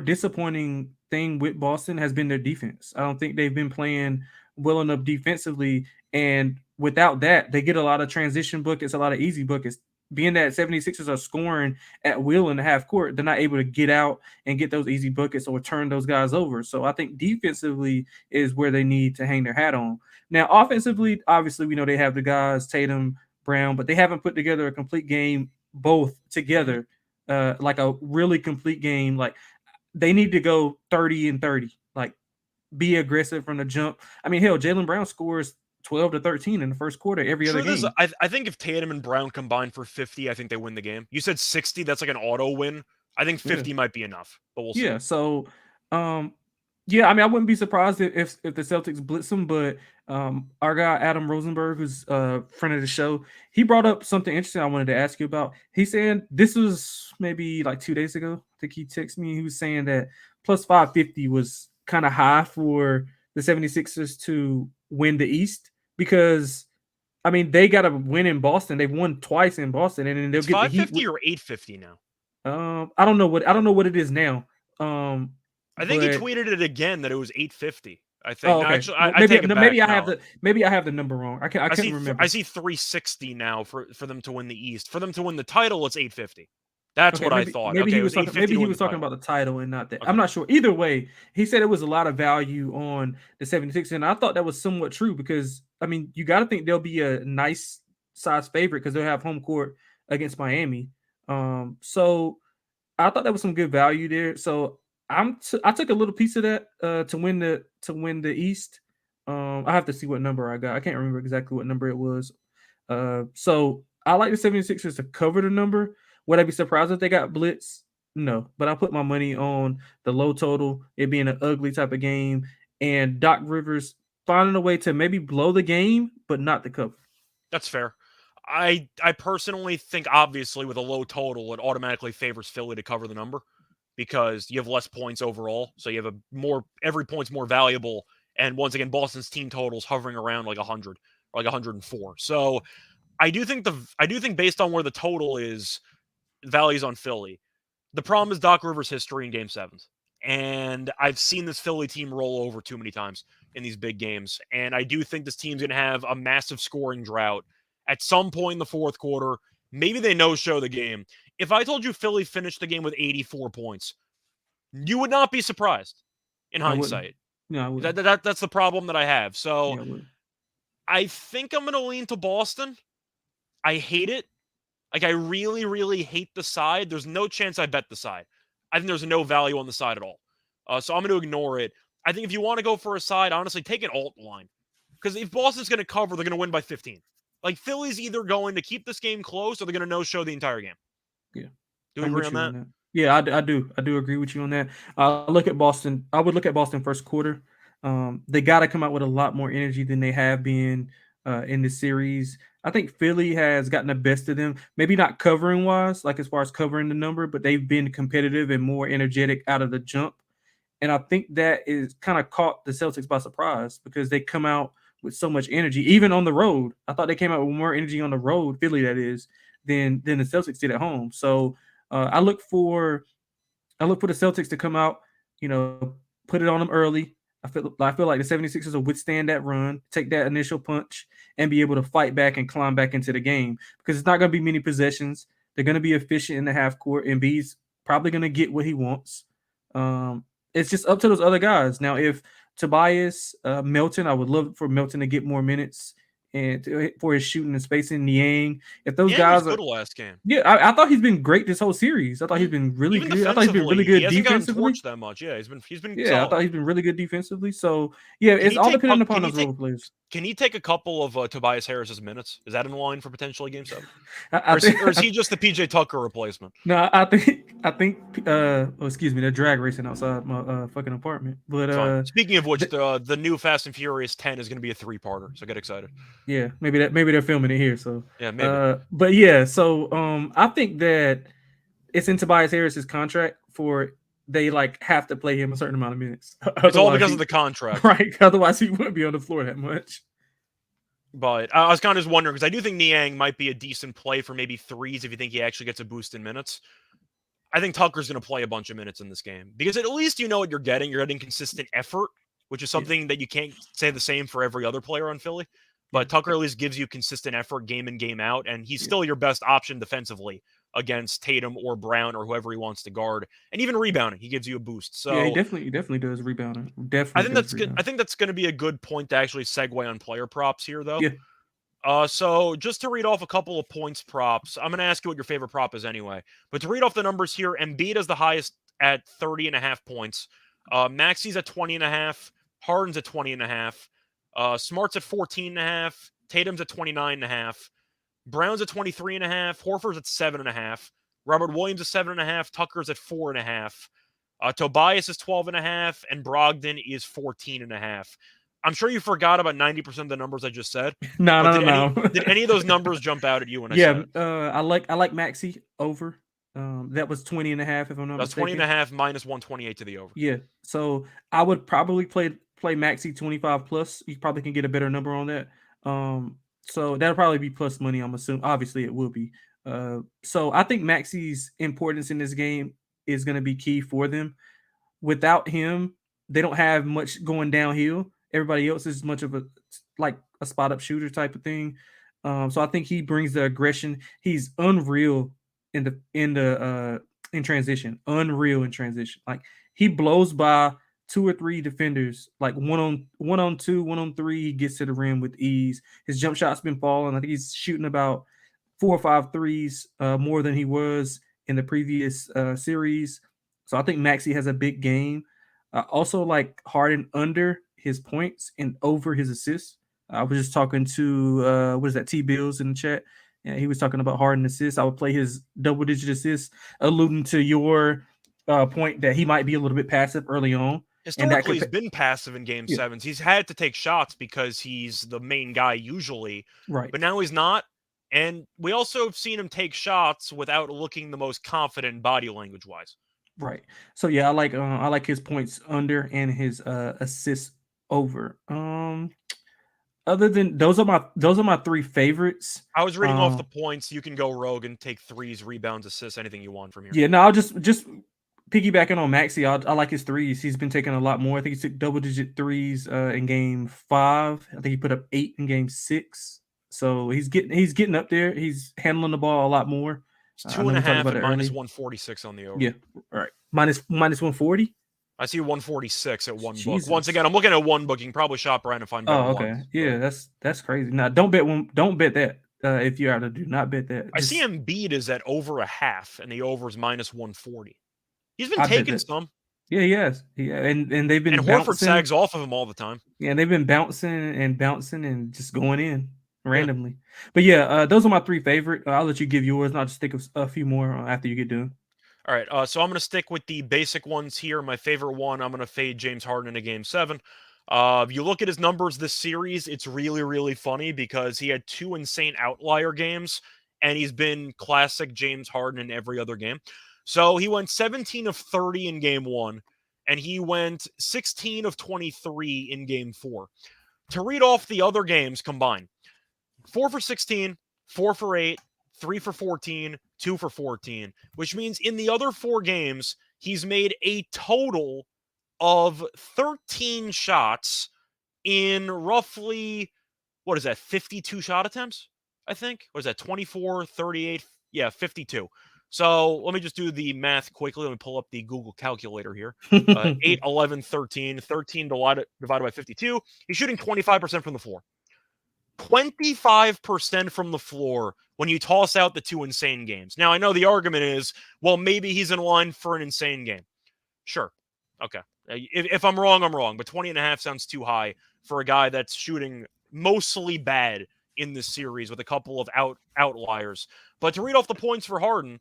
disappointing thing with Boston has been their defense. I don't think they've been playing well enough defensively, and without that, they get a lot of transition buckets, a lot of easy buckets. Being that 76ers are scoring at will in the half court, they're not able to get out and get those easy buckets or turn those guys over. So I think defensively is where they need to hang their hat on. Now, offensively, obviously, we know they have the guys, Tatum, Brown, but they haven't put together a complete game both together, like a really complete game. Like, they need to go 30 and 30, like, be aggressive from the jump. I mean, hell, Jaylen Brown scores 12 to 13 in the first quarter every other game. I think if Tatum and Brown combine for 50, I think they win the game. You said 60, that's like an auto win. I think 50 might be enough, but we'll see. Yeah, so yeah, I mean, I wouldn't be surprised if the Celtics blitz them, but our guy Adam Rosenberg, who's a friend of the show, he brought up something interesting I wanted to ask you about. He's saying this was maybe like 2 days ago. I think he texted me. He was saying that plus 550 was kind of high for the 76ers to win the East because, I mean, they got to win in Boston. They've won twice in Boston, and then they'll get the Heat. 550 or 850 now? I don't know what it is now. I think he tweeted it again that it was 850. I think. Oh, okay. No, actually, I take it back. Maybe I have the number wrong. I can't remember. I see 360 now for them to win the East. For them to win the title, it's 850. That's what I thought. Maybe okay, he was talking about the title and not that. Okay. I'm not sure. Either way, he said it was a lot of value on the 76ers, and I thought that was somewhat true because, I mean, you got to think they'll be a nice size favorite because they'll have home court against Miami. So I thought that was some good value there. So I took a little piece of that to win the East. I have to see what number I got. I can't remember exactly what number it was. So I like the 76ers to cover the number. Would I be surprised if they got blitz? No, but I put my money on the low total, it being an ugly type of game, and Doc Rivers finding a way to maybe blow the game, but not the cover. That's fair. I personally think, obviously, with a low total, it automatically favors Philly to cover the number because you have less points overall, so you have every point's more valuable. And once again, Boston's team totals hovering around like 100 or like 104. So I do think based on where the total is, values on Philly. The problem is Doc Rivers' history in Game 7s. And I've seen this Philly team roll over too many times in these big games. And I do think this team's going to have a massive scoring drought at some point in the fourth quarter. Maybe they no-show the game. If I told you Philly finished the game with 84 points, you would not be surprised in hindsight. No, I wouldn't. That's the problem that I have. So yeah, I think I'm going to lean to Boston. I hate it. Like, I really, really hate the side. There's no chance I bet the side. I think there's no value on the side at all. So I'm going to ignore it. I think if you want to go for a side, honestly, take an alt line. Because if Boston's going to cover, they're going to win by 15. Like, Philly's either going to keep this game close or they're going to no-show the entire game. Yeah. Do we agree on that? Yeah, I do. I do agree with you on that. I would look at Boston first quarter. They got to come out with a lot more energy than they have been in this series. I think Philly has gotten the best of them. Maybe not covering wise, like as far as covering the number, but they've been competitive and more energetic out of the jump. And I think that is kind of caught the Celtics by surprise because they come out with so much energy, even on the road. I thought they came out with more energy on the road, Philly that is, than the Celtics did at home. So I look for the Celtics to come out, put it on them early. I feel like the 76ers will withstand that run, take that initial punch, and be able to fight back and climb back into the game because it's not going to be many possessions. They're going to be efficient in the half court, and B's probably going to get what he wants. It's just up to those other guys. Now, if Tobias, Milton, I would love for Milton to get more minutes and for his shooting and spacing. Niang, if those Yang was guys are good last game. yeah, I thought he's been great this whole series. I thought he's been really Even good. I thought he's been really good he hasn't gotten defensively. torched that much. Yeah, he's been Yeah, solid. I thought he's been really good defensively. So yeah, Can it's he all take dependent up- upon can he those take- role players. Can he take a couple of Tobias Harris's minutes? Is that in line for potentially Game 7? I Or is he just the PJ Tucker replacement? No, I think excuse me, they're drag racing outside my fucking apartment. But Speaking of which, the new Fast and Furious 10 is going to be a 3-parter, so get excited. yeah, maybe they're filming it here. So Yeah, maybe. but yeah, so I think that it's in Tobias Harris's contract for they like have to play him a certain amount of minutes. It's all because of the contract. Right. Otherwise, he wouldn't be on the floor that much. But I was kind of just wondering, because I do think Niang might be a decent play for maybe threes if you think he actually gets a boost in minutes. I think Tucker's going to play a bunch of minutes in this game because at least you know what you're getting. You're getting consistent effort, which is something that you can't say the same for every other player on Philly. But Tucker at least gives you consistent effort game in, game out, and he's still your best option defensively against Tatum or Brown or whoever he wants to guard. And even rebounding, he gives you a boost. So yeah, he definitely does rebounding. Definitely. I think that's good. I think that's going to be a good point to actually segue on player props here, though. Yeah. So just to read off a couple of points props, I'm going to ask you what your favorite prop is anyway. But to read off the numbers here, Embiid is the highest at 30.5 points. Maxi's at 20.5. Harden's at 20.5. Smart's at 14.5. Tatum's at 29.5. Brown's at 23.5. Horford's at 7.5. Robert Williams is 7.5. Tucker's at 4.5. Tobias is 12.5. And Brogdon is 14.5. I'm sure you forgot about 90% of the numbers I just said. No. Did any of those numbers jump out at you when I yeah, said it? I like Maxi over. That was 20.5 if I'm not That's mistaken. 20.5 minus 128 to the over. Yeah. So I would probably play Maxi 25 plus. You probably can get a better number on that. So that'll probably be plus money, I'm assuming. Obviously it will be. So I think Maxi's importance in this game is going to be key for them. Without him, they don't have much going downhill. Everybody else is much of a spot up shooter type of thing. So I think he brings the aggression. He's unreal in transition. Unreal in transition. Like he blows by 2 or 3 defenders, like one on 2, 1 on 3. He gets to the rim with ease. His jump shot's been falling. I think he's shooting about 4 or 5 threes more than he was in the previous series. So I think Maxey has a big game. Also, like Harden under his points and over his assists. I was just talking to what is that, T Bills in the chat. Yeah, he was talking about Harden assists. I would play his double-digit assists, alluding to your point that he might be a little bit passive early on. Historically, he's been passive in Game 7s. He's had to take shots because he's the main guy usually. Right. But now he's not. And we also have seen him take shots without looking the most confident body language-wise. Right. So yeah, I like his points under and his assists over. Other than those are my 3 favorites. I was reading off the points. You can go rogue and take threes, rebounds, assists, anything you want from here. Yeah, no, I'll just piggybacking on Maxey. I like his threes. He's been taking a lot more. I think he took double-digit threes in Game 5. I think he put up 8 in Game 6. So he's getting up there. He's handling the ball a lot more. It's 2.5 and minus 146 on the over. Yeah, all right. Minus 140. I see 146 at one Jesus. book. Once again, I'm looking at one book. You can probably shop around and find better okay. ones. Yeah, that's crazy. Now, don't bet that. If you're out to do not bet that. I see Embiid is at over a half, and the over is minus 140. He's been taking some. Yeah, he has. Yeah, and they've been. And Horford sags off of him all the time. Yeah, they've been bouncing and just going in randomly. Yeah. But yeah, those are my 3 favorite. I'll let you give yours, and I'll just think of a few more after you get done. All right, so I'm going to stick with the basic ones here. My favorite one, I'm going to fade James Harden in a Game 7. If you look at his numbers this series, it's really, really funny because he had 2 insane outlier games, and he's been classic James Harden in every other game. So he went 17 of 30 in game 1, and he went 16 of 23 in game 4. To read off the other games combined, 4 for 16, 4 for 8, 3 for 14, 2 for 14, which means in the other 4 games, he's made a total of 13 shots in roughly, 52 shot attempts, I think? What is that, 24, 38? Yeah, 52. So let me just do the math quickly. Let me pull up the Google calculator here. 8, 11, 13. 13 divided by 52. He's shooting 25% from the floor. 25% from the floor when you toss out the 2 insane games. Now, I know the argument is, well, maybe he's in line for an insane game. Sure. Okay. If I'm wrong, I'm wrong. But 20.5 sounds too high for a guy that's shooting mostly bad in this series with a couple of outliers. But to read off the points for Harden,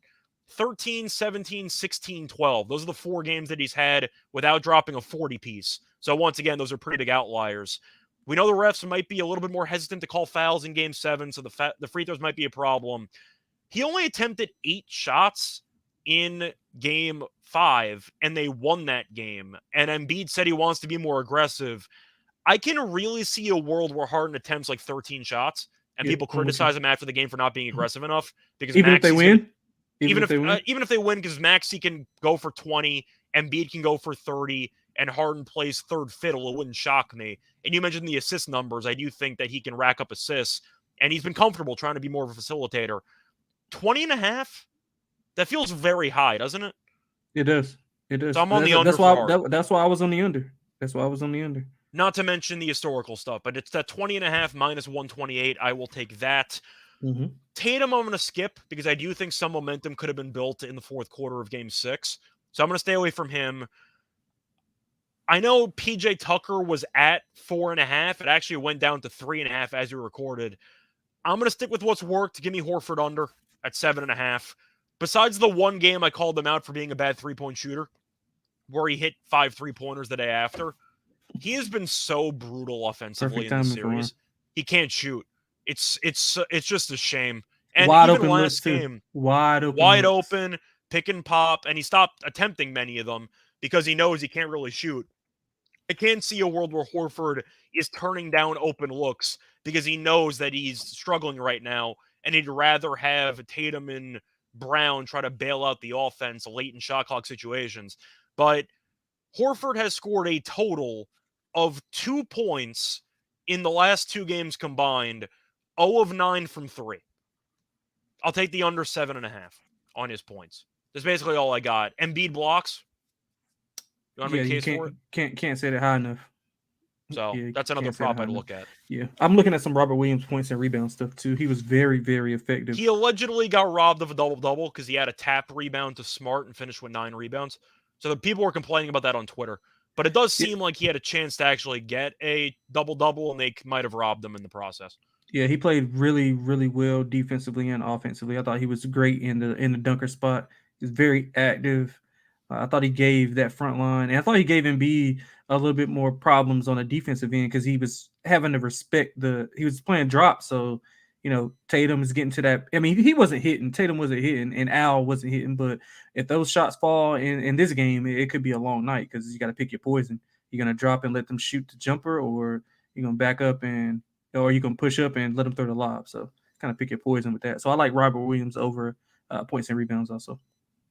13, 17, 16, 12. Those are the 4 games that he's had without dropping a 40 piece. So once again, those are pretty big outliers. We know the refs might be a little bit more hesitant to call fouls in game 7, so the free throws might be a problem. He only attempted 8 shots in game 5, and they won that game. And Embiid said he wants to be more aggressive. I can really see a world where Harden attempts like 13 shots, and people criticize him after the game for not being aggressive enough. Because even if they win? Even if they win, because Maxey can go for 20, Embiid can go for 30, and Harden plays third fiddle, it wouldn't shock me. And you mentioned the assist numbers. I do think that he can rack up assists, and he's been comfortable trying to be more of a facilitator. 20.5? That feels very high, doesn't it? It does. It does. So I'm on the under. That's why I was on the under. That's why I was on the under. Not to mention the historical stuff, but it's that 20.5 minus 128. I will take that. Mm-hmm. Tatum, I'm going to skip because I do think some momentum could have been built in the fourth quarter of game 6. So I'm going to stay away from him. I know PJ Tucker was at 4.5. It actually went down to 3.5 as we recorded. I'm going to stick with what's worked. Give me Horford under at 7.5. Besides the one game I called him out for being a bad three-point shooter, where he hit 5 3-pointers the day after, he has been so brutal offensively in the series. He can't shoot. It's just a shame. And wide even open last game, wide open, pick and pop, and he stopped attempting many of them because he knows he can't really shoot. I can't see a world where Horford is turning down open looks because he knows that he's struggling right now, and he'd rather have Tatum and Brown try to bail out the offense late in shot clock situations. But Horford has scored a total of 2 points in the last 2 games combined, 0 of 9 from 3. I'll take the under 7.5 on his points. That's basically all I got. Embiid blocks. You want to make a case for it? Can't say that high enough. So that's another prop I'd look at. Yeah. I'm looking at some Robert Williams points and rebound stuff too. He was very, very effective. He allegedly got robbed of a double-double because he had a tap rebound to Smart and finished with 9 rebounds. So the people were complaining about that on Twitter. But it does seem like he had a chance to actually get a double-double, and they might have robbed him in the process. Yeah, he played really, really well defensively and offensively. I thought he was great in the dunker spot. He's very active. I thought he gave that front line, and I thought he gave Embiid a little bit more problems on the defensive end because he was having to respect he was playing drop. So, Tatum is getting to that. I mean, he wasn't hitting. Tatum wasn't hitting, and Al wasn't hitting. But if those shots fall in this game, it could be a long night because you got to pick your poison. You're going to drop and let them shoot the jumper, or you're going to back up or you can push up and let them throw the lob. So kind of pick your poison with that. So I like Robert Williams over points and rebounds also.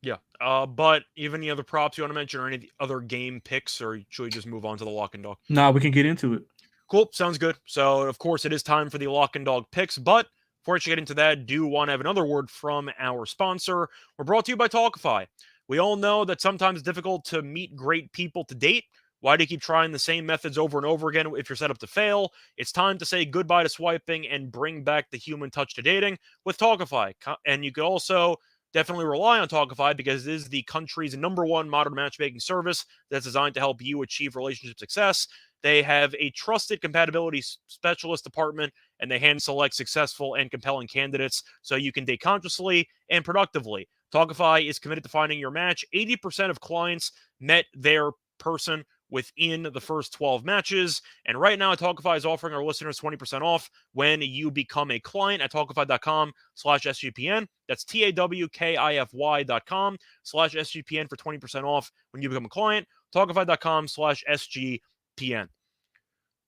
Yeah. But even the other props you want to mention or any other game picks, or should we just move on to the lock and dog? No, we can get into it. Cool. Sounds good. So, of course, it is time for the lock and dog picks. But before I get into that, do want to have another word from our sponsor. We're brought to you by Talkify. We all know that sometimes it's difficult to meet great people to date. Why do you keep trying the same methods over and over again if you're set up to fail? It's time to say goodbye to swiping and bring back the human touch to dating with Talkify. And you can also definitely rely on Talkify because it is the country's #1 modern matchmaking service that's designed to help you achieve relationship success. They have a trusted compatibility specialist department, and they hand select successful and compelling candidates so you can date consciously and productively. Talkify is committed to finding your match. 80% of clients met their person within the first 12 matches. And right now, Talkify is offering our listeners 20% off when you become a client at Talkify.com/SGPN. That's TAWKIFY.com/SGPN for 20% off when you become a client. Talkify.com/SGPN.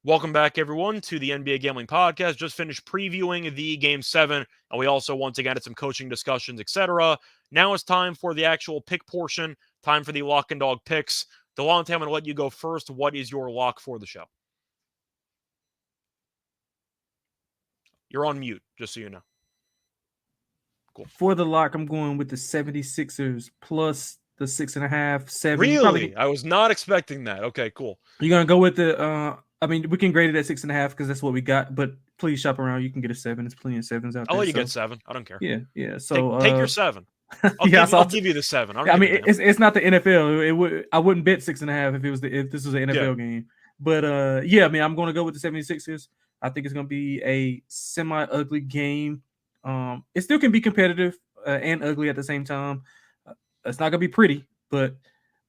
Welcome back, everyone, to the NBA Gambling Podcast. Just finished previewing the Game 7, and we also, once again, had some coaching discussions, etc. Now it's time for the actual pick portion, time for the lock and dog picks. Delonte, I'm going to let you go first. What is your lock for the show? You're on mute, just so you know. Cool. For the lock, I'm going with the 76ers plus the 6.5, 7. Really? I was not expecting that. Okay, cool. You're going to go with the... I mean, we can grade it at 6.5 because that's what we got. But please shop around. You can get a 7. There's plenty of 7s out there. I'll let you get 7. I don't care. Yeah. So take your 7. I'll give you the 7. I mean, it's not the NFL. I wouldn't bet 6.5 if this was an NFL game. But I mean, I'm going to go with the 76ers. I think it's going to be a semi-ugly game. It still can be competitive and ugly at the same time. It's not going to be pretty, but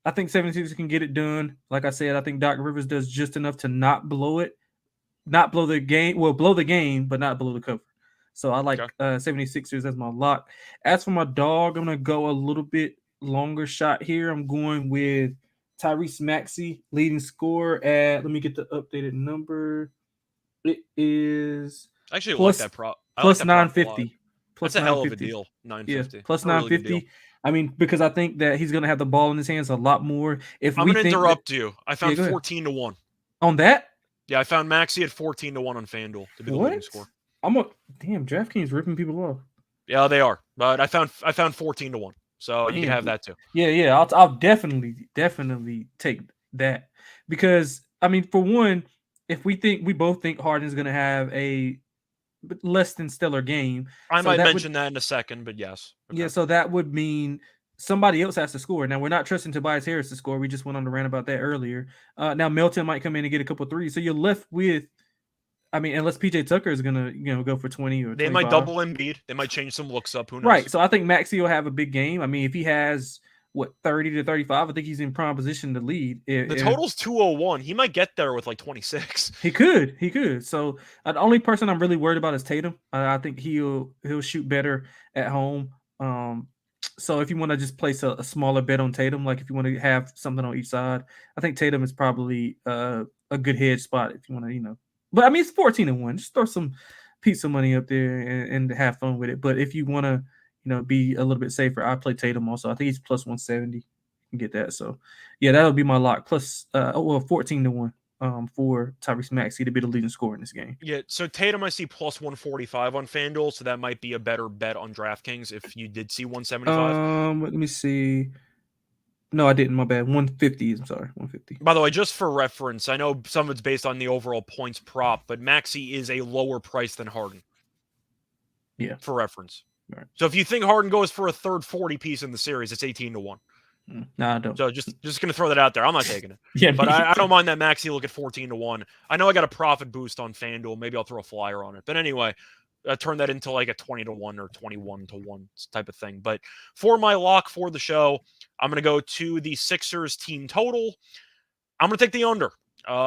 I think 76ers can get it done. Like I said, I think Doc Rivers does just enough to not blow the game. Well, blow the game, but not blow the cover. So I like 76ers as my lock. As for my dog, I'm going to go a little bit longer shot here. I'm going with Tyrese Maxey, leading scorer at, let me get the updated number. It is actually plus, like that prop. Plus like 950. That's a hell of a deal. 950. Yeah, plus 950. Really I mean, because I think that he's going to have the ball in his hands a lot more. I'm going to interrupt you. I found 14-1. On that? Yeah, I found Maxey at 14-1 on FanDuel to be the leading score. Damn, DraftKings ripping people off. Yeah, they are. But I found 14-1. So you can have that too. Yeah. I'll definitely take that. Because, I mean, for one, if we both think Harden's going to have a less than stellar game. I might mention that in a second, but yes. Okay. Yeah, so that would mean somebody else has to score. Now, we're not trusting Tobias Harris to score. We just went on the rant about that earlier. Now, Melton might come in and get a couple threes. So you're left with, I mean, unless PJ Tucker is going to go for 20 or 25. They might double Embiid. They might change some looks up. Who knows? Right. So I think Maxey will have a big game. I mean, if he has, 30 to 35, I think he's in prime position to lead. The total's 201. He might get there with like 26. He could. So the only person I'm really worried about is Tatum. I think he'll shoot better at home. So if you want to just place a smaller bet on Tatum, like if you want to have something on each side, I think Tatum is probably a good hedge spot if you want to, But I mean, it's 14-1. Just throw some pizza money up there and have fun with it. But if you want to, be a little bit safer, I play Tatum also. I think he's plus 170. You can get that. So, yeah, that'll be my lock. Plus, 14-1 for Tyrese Maxey to be the leading scorer in this game. Yeah, so Tatum I see plus 145 on FanDuel, so that might be a better bet on DraftKings if you did see 175. Let me see. No, I didn't. My bad. 150. I'm sorry. 150. By the way, just for reference, I know some of it's based on the overall points prop, but Maxey is a lower price than Harden. Yeah. For reference. Right. So if you think Harden goes for a third 40 piece in the series, it's 18-1. No, I don't. So just going to throw that out there. I'm not taking it. Yeah, but I don't mind that Maxey look at 14-1. I know I got a profit boost on FanDuel. Maybe I'll throw a flyer on it. But anyway, turn that into like a 20-1 or 21-1 type of thing. But for my lock for the show, I'm going to go to the Sixers team total. I'm going to take the under.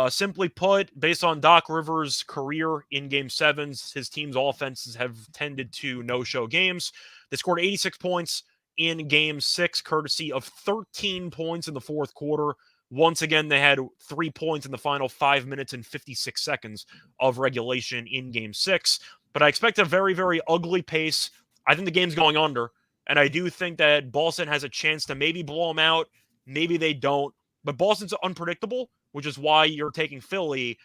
Simply put, based on Doc Rivers' career in Game 7s, his team's offenses have tended to no-show games. They scored 86 points in Game 6, courtesy of 13 points in the fourth quarter. Once again, they had 3 points in the final 5 minutes and 56 seconds of regulation in Game 6. But I expect a very, very ugly pace. I think the game's going under, and I do think that Boston has a chance to maybe blow them out. Maybe they don't. But Boston's unpredictable, which is why you're taking Philly.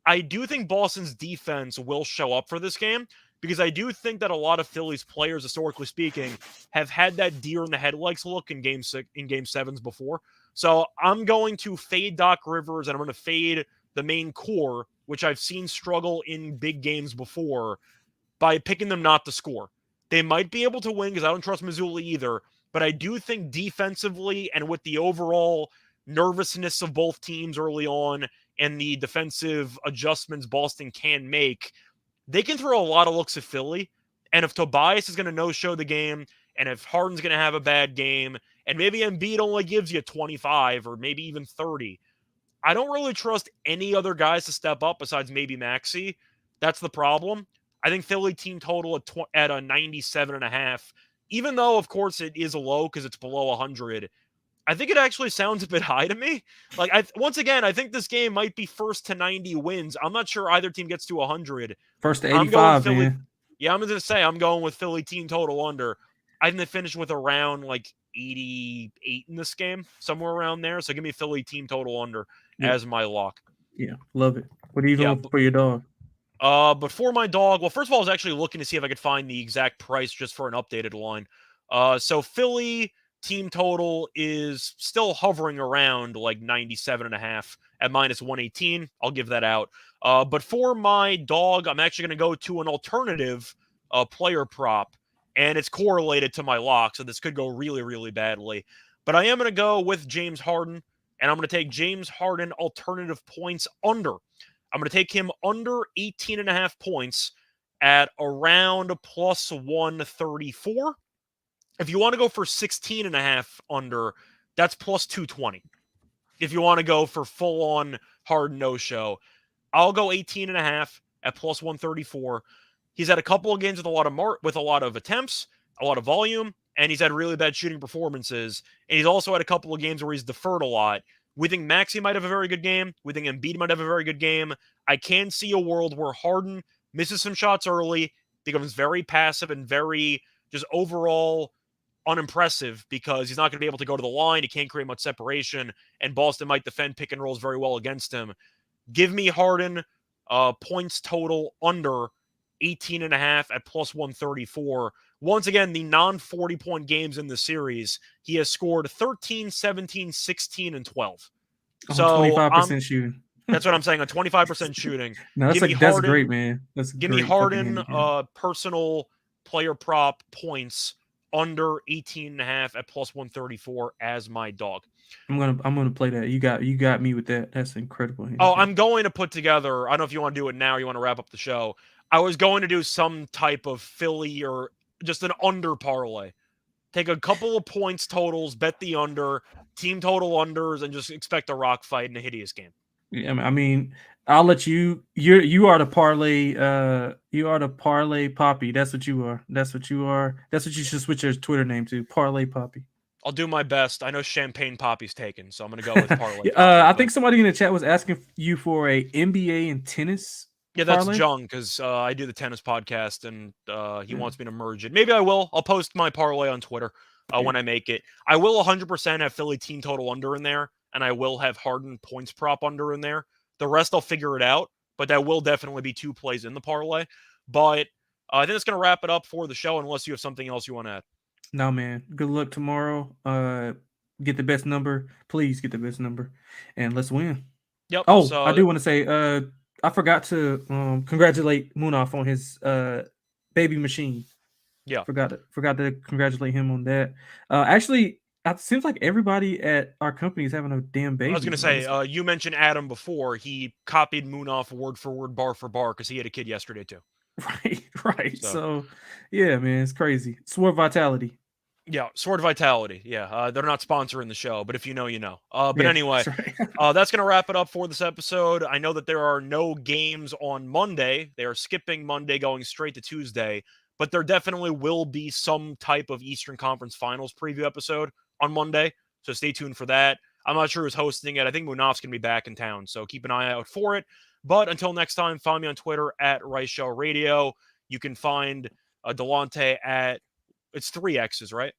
I do think Boston's defense will show up for this game because I do think that a lot of Philly's players, historically speaking, have had that deer in the headlights look in Game 7s before. So I'm going to fade Doc Rivers, and I'm going to fade the main core, which I've seen struggle in big games before, by picking them not to score. They might be able to win because I don't trust Missoula either, but I do think defensively and with the overall nervousness of both teams early on and the defensive adjustments Boston can make, they can throw a lot of looks at Philly. And if Tobias is going to no-show the game, and if Harden's going to have a bad game, and maybe Embiid only gives you 25 or maybe even 30, I don't really trust any other guys to step up besides maybe Maxey. That's the problem. I think Philly team total at a 97.5, even though, of course, it is low because it's below 100. I think it actually sounds a bit high to me. Like, once again, I think this game might be first to 90 wins. I'm not sure either team gets to 100. First to I'm going 85, Philly. man. Yeah, I'm going to say I'm going with Philly team total under. I think they finish with around like 88 in this game, somewhere around there. So give me Philly team total under as my lock. Yeah, love it. What are you doing for your dog? But for my dog, well, first of all, I was actually looking to see if I could find the exact price just for an updated line. So Philly team total is still hovering around like 97.5 at minus 118. I'll give that out. But for my dog, I'm actually going to go to an alternative player prop, and it's correlated to my lock, so this could go really, really badly. But I am going to go with James Harden, and I'm going to take James Harden alternative points under. I'm going to take him under 18.5 points at around plus 134. If you want to go for 16.5 under, that's plus 220. If you want to go for full-on hard no-show, I'll go 18.5 at plus 134. He's had a couple of games with a lot of attempts, a lot of volume, and he's had really bad shooting performances. And he's also had a couple of games where he's deferred a lot. We think Maxey might have a very good game. We think Embiid might have a very good game. I can see a world where Harden misses some shots early, becomes very passive and very just overall unimpressive because he's not going to be able to go to the line. He can't create much separation, and Boston might defend pick and rolls very well against him. Give me Harden points total under 18.5 at plus 134. Once again, the non-40 point games in the series, he has scored 13, 17, 16, and 12. So 25% shooting. That's what I'm saying, on 25% shooting. No, that's great, man. Give me Harden personal player prop points under 18.5 at plus 134 as my dog. I'm gonna play that. You got me with that. That's incredible. Oh, I'm going to put together. I don't know if you want to do it now or you want to wrap up the show. I was going to do some type of Philly or just an under parlay. Take a couple of points totals, bet the under, team total unders, and just expect a rock fight in a hideous game. Yeah, I mean, I'll let you. You are the parlay. You are the parlay poppy. That's what you are. That's what you are. That's what you should switch your Twitter name to. Parlay poppy. I'll do my best. I know Champagne Poppy's taken, so I'm going to go with parlay. I think somebody in the chat was asking you for a NBA and tennis. Yeah, that's Jung, because I do the tennis podcast, and he wants me to merge it. Maybe I will. I'll post my parlay on Twitter when I make it. I will 100% have Philly team total under in there, and I will have Harden points prop under in there. The rest, I'll figure it out, but that will definitely be 2 plays in the parlay. But I think that's going to wrap it up for the show, unless you have something else you want to add. No, man. Good luck tomorrow. Get the best number. Please get the best number, and let's win. Yep. Oh, so, I do want to say, I forgot to congratulate Munaf on his baby machine. Yeah. Forgot to congratulate him on that. Actually, it seems like everybody at our company is having a damn baby. I was going to say, you mentioned Adam before. He copied Munaf word for word, bar for bar, because he had a kid yesterday too. Right. So, yeah, man, it's crazy. Sword Vitality. Yeah, Sword Vitality. Yeah, they're not sponsoring the show, but if you know, you know. But anyway, right. That's going to wrap it up for this episode. I know that there are no games on Monday. They are skipping Monday, going straight to Tuesday. But there definitely will be some type of Eastern Conference Finals preview episode on Monday. So stay tuned for that. I'm not sure who's hosting it. I think Munaf's going to be back in town, so keep an eye out for it. But until next time, find me on Twitter at Reichel Radio. You can find Delonte at, it's 3 X's, right?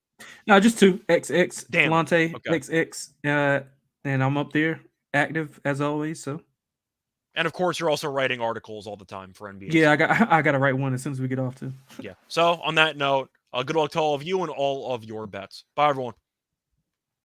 No, just 2. XX. Damn. Delonte, okay. XX. And I'm up there, active as always. So. And of course, you're also writing articles all the time for NBA. Yeah, I got to write one as soon as we get off too. Yeah. So on that note, good luck to all of you and all of your bets. Bye, everyone.